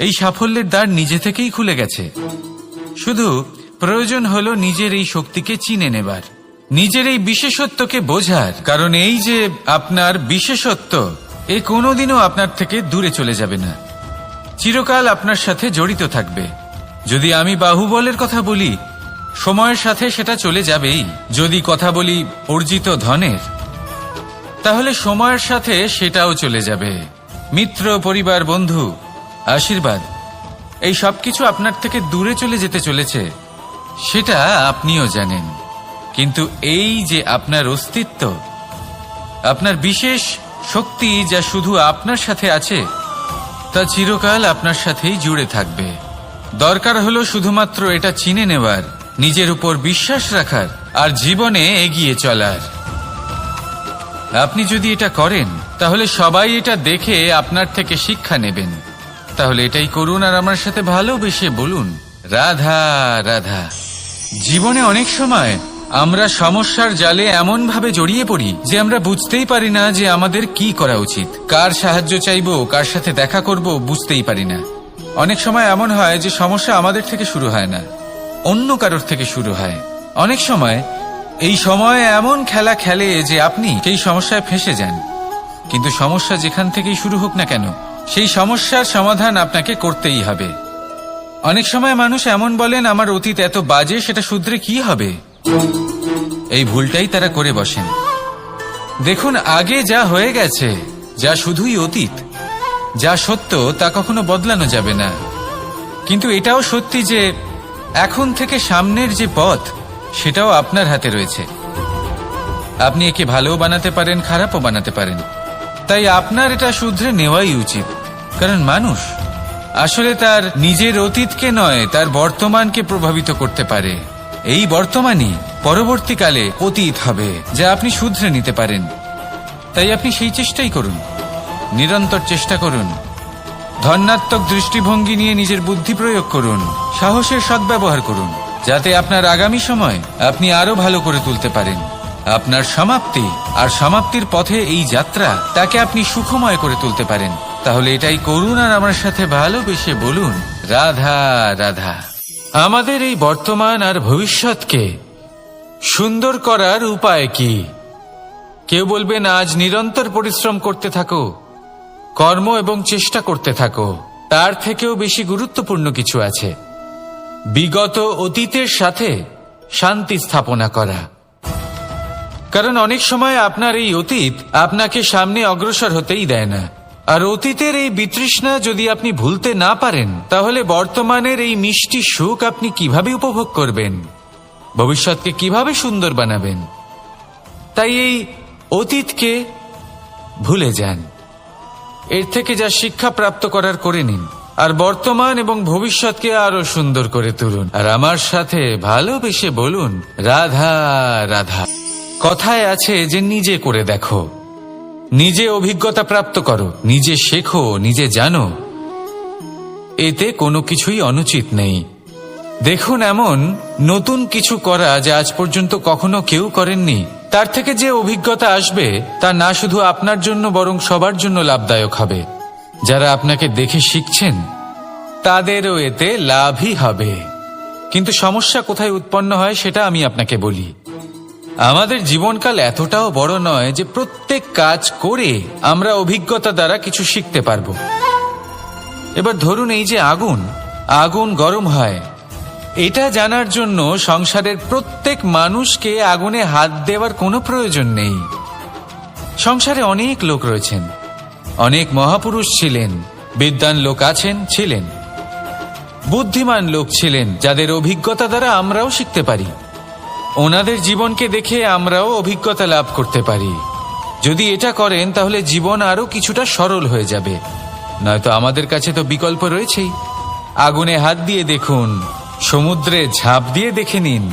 এই সাফল্যের দ্বার নিজে থেকেই খুলে গেছে। শুধু প্রয়োজন হলো নিজের এই শক্তিকে চিনে নেবার, নিজের এই বিশেষত্বকে বোঝার। কারণ এই যে আপনার বিশেষত্ব, এ কোনোদিনও আপনার থেকে দূরে চলে যাবে না, চিরকাল আপনার সাথে জড়িত থাকবে। যদি আমি বাহুবলের কথা বলি, সময়ের সাথে সেটা চলে যাবেই। যদি কথা বলি অর্জিত ধনের, তাহলে সময়ের সাথে সেটাও চলে যাবে। মিত্র, পরিবার, বন্ধু, আশীর্বাদ, এই সবকিছু আপনার থেকে দূরে চলে যেতে চলেছে, সেটা আপনিও জানেন। কিন্তু এই যে আপনার অস্তিত্ব, আপনার বিশেষ শক্তি যা শুধু আপনার সাথে আছে, তা চিরকাল আপনার সাথেই জুড়ে থাকবে। দরকার হলো শুধুমাত্র এটা চিনে নেওয়ার, নিজের উপর বিশ্বাস রাখার আর জীবনে এগিয়ে চলার। আপনি যদি এটা করেন তাহলে সবাই এটা দেখে আপনার থেকে শিক্ষা নেবেন। তাহলে এটাই করুন আর আমার সাথে ভালোবেসে বলুন, রাধা রাধা। জীবনে অনেক সময় আমরা সমস্যার জালে এমন ভাবে জড়িয়ে পড়ি যে আমরা বুঝতেই পারি না যে আমাদের কি করা উচিত, কার সাহায্য চাইবো, কার সাথে দেখা করব, বুঝতেই পারি না। অনেক সময় এমন হয় যে সমস্যা আমাদের থেকে শুরু হয় না, অন্য কারোর থেকে শুরু হয়। অনেক সময় এই সময় এমন খেলা খেলে যে আপনি সেই সমস্যায় ফেঁসে যান। কিন্তু সমস্যা যেখান থেকেই শুরু হোক না কেন, সেই সমস্যার সমাধান আপনাকে করতেই হবে। অনেক সময় মানুষ এমন বলেন, আমার অতীত এত বাজে, সেটা শুধরে কি হবে। এই ভুলটাই তারা করে বসেন। দেখুন, আগে যা হয়ে গেছে, যা শুধুই অতীত, যা সত্য তা কখনো বদলানো যাবে না। কিন্তু এটাও সত্যি যে এখন থেকে সামনের যে পথ, সেটাও আপনার হাতে রয়েছে। আপনি একে ভালোও বানাতে পারেন, খারাপও বানাতে পারেন। তাই আপনার এটা শুধরে নেওয়াই উচিত। কারণ মানুষ আসলে তার নিজের অতীতকে নয়, তার বর্তমানকে প্রভাবিত করতে পারে। এই বর্তমানই পরবর্তীকালে অতীত হবে, যা আপনি শুধরে নিতে পারেন। তাই আপনি সেই চেষ্টাই করুন, নিরন্তর চেষ্টা করুন। ধনাত্মক দৃষ্টিভঙ্গি নিয়ে নিজের বুদ্ধি প্রয়োগ করুন, সাহসের সদ্ব্যবহার করুন, যাতে আপনার আগামী সময় আপনি আরো ভালো করে তুলতে পারেন। আপনার সমাপ্তি আর সমাপ্তির পথে এই যাত্রা, তাকে আপনি সুখময় করে তুলতে পারেন। তাহলে এটাই করুন আর আমার সাথে ভালোবেসে বলুন, রাধা রাধা। আমাদের এই বর্তমান আর ভবিষ্যৎকে সুন্দর করার উপায় কি? কেউ বলবেন, আজ নিরন্তর পরিশ্রম করতে থাকো, কর্ম এবং চেষ্টা করতে থাকো। তার থেকেও বেশি গুরুত্বপূর্ণ কিছু আছে, বিগত অতীতের সাথে শান্তি স্থাপনা করা। কারণ অনেক সময় আপনার এই অতীত আপনাকে সামনে অগ্রসর হতেই দেয় না। আর অতীতের এই বিতৃষ্ণা যদি আপনি ভুলতে না পারেন, তাহলে বর্তমানের এই মিষ্টি সুখ আপনি কিভাবে উপভোগ করবেন, ভবিষ্যৎকে কিভাবে সুন্দর বানাবেন? তাই এই অতীতকে ভুলে যান, এর থেকে যা শিক্ষা প্রাপ্ত করার করে নিন, আর বর্তমান এবং ভবিষ্যৎকে আরো সুন্দর করে তুলুন। আর আমার সাথে ভালোবেসে বলুন, রাধা রাধা। কথায় আছে যে নিজে করে দেখো, নিজে অভিজ্ঞতা প্রাপ্ত করো, নিজে শেখো, নিজে জানো। এতে কোনো কিছুই অনুচিত নেই। দেখুন, এমন নতুন কিছু করা যা আজ পর্যন্ত কখনো কেউ করেননি, তার থেকে যে অভিজ্ঞতা আসবে তা না শুধু আপনার জন্য বরং সবার জন্য লাভদায়ক হবে। যারা আপনাকে দেখে শিখছেন তাদেরও এতে লাভই হবে। কিন্তু সমস্যা কোথায় উৎপন্ন হয় সেটা আমি আপনাকে বলি। আমাদের জীবনকাল এতটাও বড় নয় যে প্রত্যেক কাজ করে আমরা অভিজ্ঞতা দ্বারা কিছু শিখতে পারবো। এবার ধরুন, এই যে আগুন গরম হয়, এটা জানার জন্য সংসারের প্রত্যেক মানুষকে আগুনে হাত দেওয়ার কোনো প্রয়োজন নেই। সংসারে অনেক লোক রয়েছেন, অনেক মহাপুরুষ ছিলেন, বিদ্বান লোক ছিলেন, বুদ্ধিমান লোক ছিলেন, যাদের অভিজ্ঞতা দ্বারা আমরাও শিখতে পারি। ওনাদের জীবনকে দেখে আমরাও অভিজ্ঞতা লাভ করতে পারি। যদি এটা করেন তাহলে জীবন আরো কিছুটা সরল হয়ে যাবে। নয়তো আমাদের কাছে তো বিকল্প রয়েছেই। আগুনে হাত দিয়ে দেখুন, সমুদ্রে ঝাঁপ দিয়ে দেখে নিন,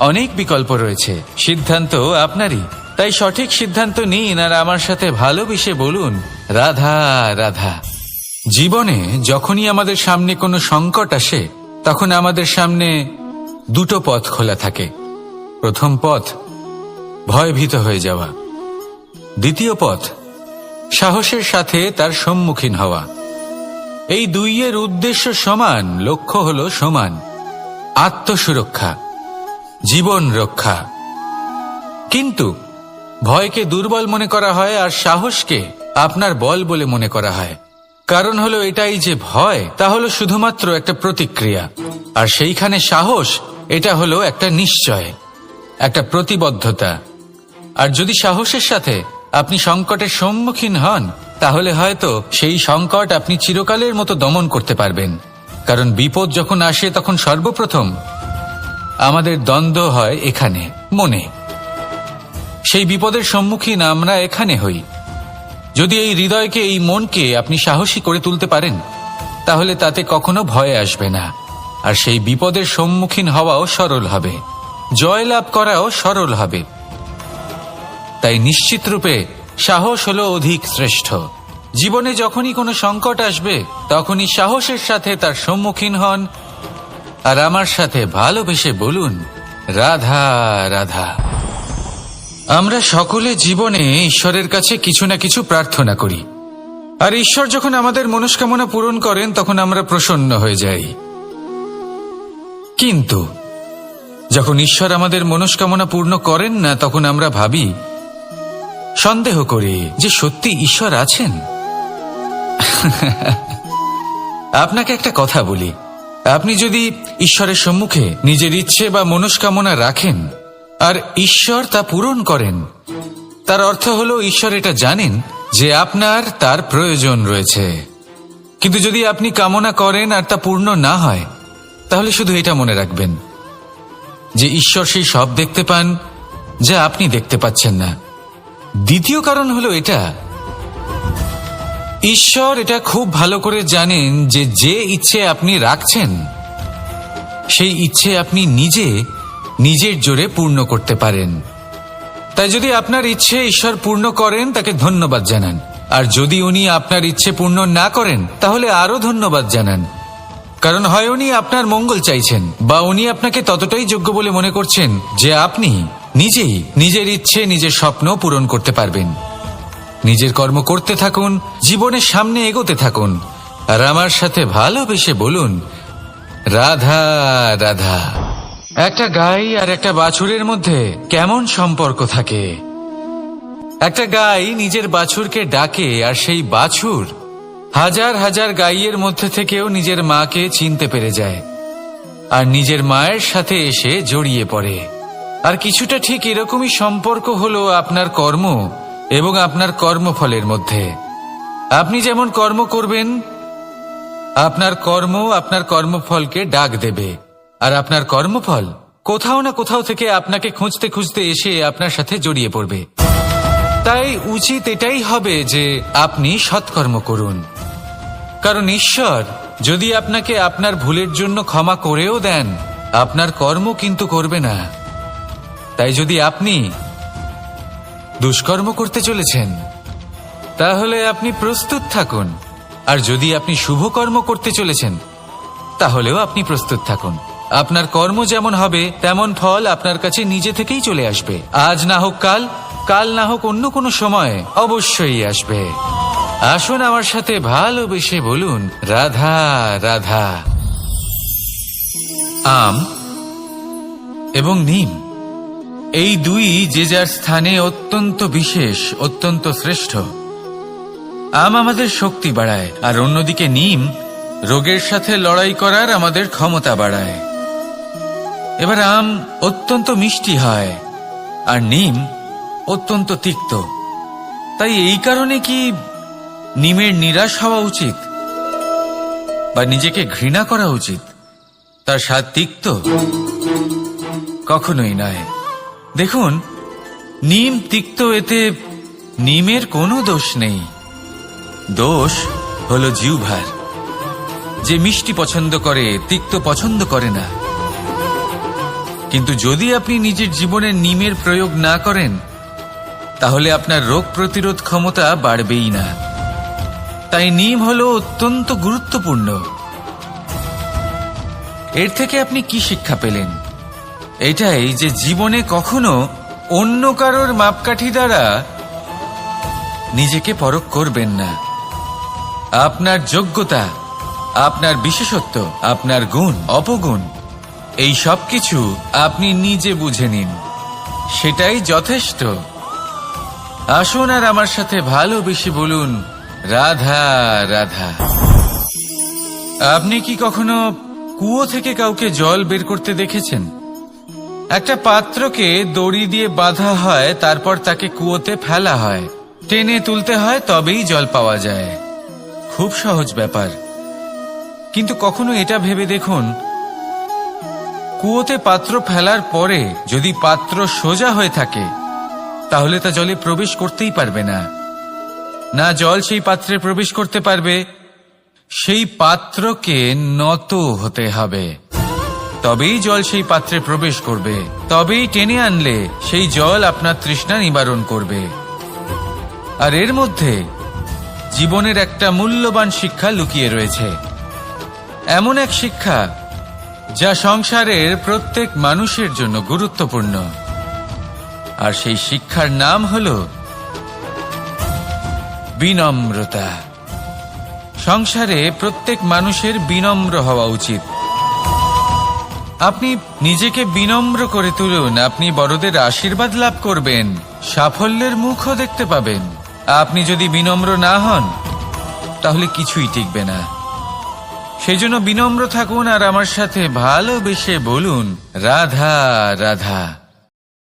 অনেক বিকল্প রয়েছে। সিদ্ধান্ত আপনারই। তাই সঠিক সিদ্ধান্ত নিন আর আমার সাথে ভালোবেসে বলুন, রাধা রাধা। জীবনে যখনই আমাদের সামনে কোনো সংকট আসে, তখন আমাদের সামনে দুটো পথ খোলা থাকে। প্রথম পথ ভয়ভীত হয়ে যাওয়া, দ্বিতীয় পথ সাহসের সাথে তার সম্মুখীন হওয়া। এই দুইয়ের উদ্দেশ্য সমান, লক্ষ্য হলো সমান, আত্মসুরক্ষা, জীবন রক্ষা। কিন্তু ভয়কে দুর্বল মনে করা হয় আর সাহসকে আপনার বল বলে মনে করা হয়। কারণ হলো এটাই যে ভয়, তা হলো শুধুমাত্র একটা প্রতিক্রিয়া, আর সেইখানে সাহস, এটা হলো একটা নিশ্চয়, একটা প্রতিবদ্ধতা। আর যদি সাহসের সাথে আপনি সংকটের সম্মুখীন হন, তাহলে হয়তো সেই সংকট আপনি চিরকালের মতো দমন করতে পারবেন। কারণ বিপদ যখন আসে তখন সর্বপ্রথম আমাদের দ্বন্দ্ব হয় এখানে, মনে। সেই বিপদের সম্মুখীন আমরা এখানে হই। যদি এই হৃদয়কে, এই মনকে আপনি সাহসী করে তুলতে পারেন, তাহলে তাতে কখনো ভয় আসবে না, আর সেই বিপদের সম্মুখীন হওয়াও সরল হবে, জয়লাভ করাও সরল হবে। তাই নিশ্চিত রূপে সাহস হলো অধিক শ্রেষ্ঠ। জীবনে যখনই কোনো সংকট আসবে তখনই সাহসের সাথে তার সম্মুখীন হন, আর আমার সাথে ভালোবেসে বলুন, রাধা রাধা। আমরা সকলে জীবনে ঈশ্বরের কাছে কিছু না কিছু প্রার্থনা করি, আর ঈশ্বর যখন আমাদের মনস্কামনা পূরণ করেন তখন আমরা প্রসন্ন হয়ে যাই। কিন্তু যখন ঈশ্বর আমাদের মনস্কামনা পূর্ণ করেন না, তখন আমরা ভাবি, সন্দেহ করি যে সত্যি ঈশ্বর আছেন। আপনাকে একটা কথা বলি, আপনি যদি ঈশ্বরের সম্মুখে নিজের ইচ্ছে বা মনস্কামনা রাখেন আর ঈশ্বর তা পূরণ করেন, তার অর্থ হলো ঈশ্বর এটা জানেন যে আপনার তার প্রয়োজন রয়েছে। কিন্তু যদি আপনি কামনা করেন আর তা পূর্ণ না হয়, তাহলে শুধু এটা মনে রাখবেন যে ঈশ্বর সেই সব দেখতে পান যা আপনি দেখতে পাচ্ছেন না। দ্বিতীয় কারণ হলো এটা, ঈশ্বর এটা খুব ভালো করে জানেন যে যে ইচ্ছে আপনি রাখছেন সেই ইচ্ছে আপনি নিজের জোরে পূর্ণ করতে পারেন। তাই যদি আপনার ইচ্ছে ঈশ্বর পূর্ণ করেন, তাকে ধন্যবাদ জানান, আর যদি উনি আপনার ইচ্ছে পূর্ণ না করেন, তাহলে আরো ধন্যবাদ জানান। কারণ হয় উনি আপনার মঙ্গল চাইছেন, বা উনি আপনাকে ততটাই যোগ্য বলে মনে করছেন যে আপনি নিজেই নিজের ইচ্ছে, নিজের স্বপ্ন পূরণ করতে পারবেন। নিজের কর্ম করতে থাকুন, জীবনের সামনে এগোতে থাকুন, আর আমার সাথে ভালোবেসে বলুন, রাধা রাধা। একটা গাই আর একটা বাছুরের মধ্যে কেমন সম্পর্ক থাকে? একটা গাই নিজের বাছুরকে ডাকে, আর সেই বাছুর হাজার হাজার গাইয়ের মধ্যে থেকেও নিজের মাকে চিনতে পেরে যায়, আর নিজের মায়ের সাথে এসে জড়িয়ে পড়ে। আর কিছুটা ঠিক এরকমই সম্পর্ক হলো আপনার কর্ম এবং আপনার কর্মফলের মধ্যে। আপনি যেমন কর্ম করবেন, আপনার কর্ম আপনার কর্মফলকে ডাক দেবে, আর আপনার কর্মফল কোথাও না কোথাও থেকে আপনাকে খুঁজতে খুঁজতে এসে আপনার সাথে জড়িয়ে পড়বে। তাই উচিত এটাই হবে যে আপনি সৎকর্ম করুন, কারণ ঈশ্বর যদি আপনাকে আপনার ভুলের জন্য ক্ষমা করেও দেন, আপনার কর্ম কিন্তু করবে না। তাই যদি আপনি দুষ্কর্ম করতে চলেছেন, তাহলে আপনি প্রস্তুত থাকুন, আর যদি আপনি শুভ কর্ম করতে চলেছেন, তাহলেও আপনি প্রস্তুত থাকুন। আপনার কর্ম যেমন হবে তেমন ফল আপনার কাছে নিজে থেকেই চলে আসবে। আজ না হোক কাল, কাল না হোক অন্য কোনো সময়, অবশ্যই আসবে। আসুন আমার সাথে ভালোবেসে বলুন, রাধা রাধা। আম এবং নিম, এই দুই যে যার স্থানে অত্যন্ত বিশেষ, অত্যন্ত শ্রেষ্ঠ। আম আমাদের শক্তি বাড়ায়, আর অন্যদিকে নিম রোগের সাথে লড়াই করার আমাদের ক্ষমতা বাড়ায়। এবার আম অত্যন্ত মিষ্টি হয়, আর নিম অত্যন্ত তিক্ত। তাই এই কারণে কি নিমের নিরাশ হওয়া উচিত বা নিজেকে ঘৃণা করা উচিত? তার স্বাদ তিক্ত? কখনোই নয়। দেখুন, নিম তিক্ত, এতে নিমের কোনো দোষ নেই। দোষ হলো জিহ্বার, যে মিষ্টি পছন্দ করে, তিক্ত পছন্দ করে না। কিন্তু যদি আপনি নিজের জীবনে নিমের প্রয়োগ না করেন, তাহলে আপনার রোগ প্রতিরোধ ক্ষমতা বাড়বেই না। তাই নিম হলো অত্যন্ত গুরুত্বপূর্ণ। এর থেকে আপনি কি শিক্ষা পেলেন? এটাই যে জীবনে কখনো অন্য কারোর মাপকাঠি দ্বারা নিজেকে পরখ করবেন না। আপনার যোগ্যতা, আপনার বিশেষত্ব, আপনার গুণ, অপগুণ, এই সব কিছু আপনি নিজে বুঝে নিন, সেটাই যথেষ্ট। আসুন আর আমার সাথে ভালোবেসে বলুন, রাধা রাধা। আপনি কি কখনো কুয়ো থেকে কাউকে জল বের করতে দেখেছেন? একটা পাত্রকে দড়ি দিয়ে বাঁধা হয়, তারপর তাকে কুয়োতে ফেলা হয়, টেনে তুলতে হয়, তবেই জল পাওয়া যায়। খুব সহজ ব্যাপার। কিন্তু কখনো এটা ভেবে দেখুন, কুয়োতে পাত্র ফেলার পরে যদি পাত্র সোজা হয়ে থাকে, তাহলে তা জলে প্রবেশ করতেই পারবে না। না জল সেই পাত্রে প্রবেশ করতে পারবে, সেই পাত্রকে নত হতে হবে, তবেই জল সেই পাত্রে প্রবেশ করবে, তবেই টেনে আনলে সেই জল আপনার তৃষ্ণা নিবারণ করবে। আর এর মধ্যে জীবনের একটা মূল্যবান শিক্ষা লুকিয়ে রয়েছে, এমন এক শিক্ষা যা সংসারের প্রত্যেক মানুষের জন্য গুরুত্বপূর্ণ। আর সেই শিক্ষার নাম হল বিনম্রতা। সংসারে প্রত্যেক মানুষের বিনম্র হওয়া উচিত। আপনি নিজেকে বিনম্র করে তুলুন, আপনি বড়দের আশীর্বাদ লাভ করবেন, সাফল্যের মুখও দেখতে পাবেন। আপনি যদি বিনম্র না হন তাহলে কিছুই টিকবে না। সেই জন্য বিনম্র থাকুন আর আমার সাথে ভালোবেসে বলুন রাধা রাধা।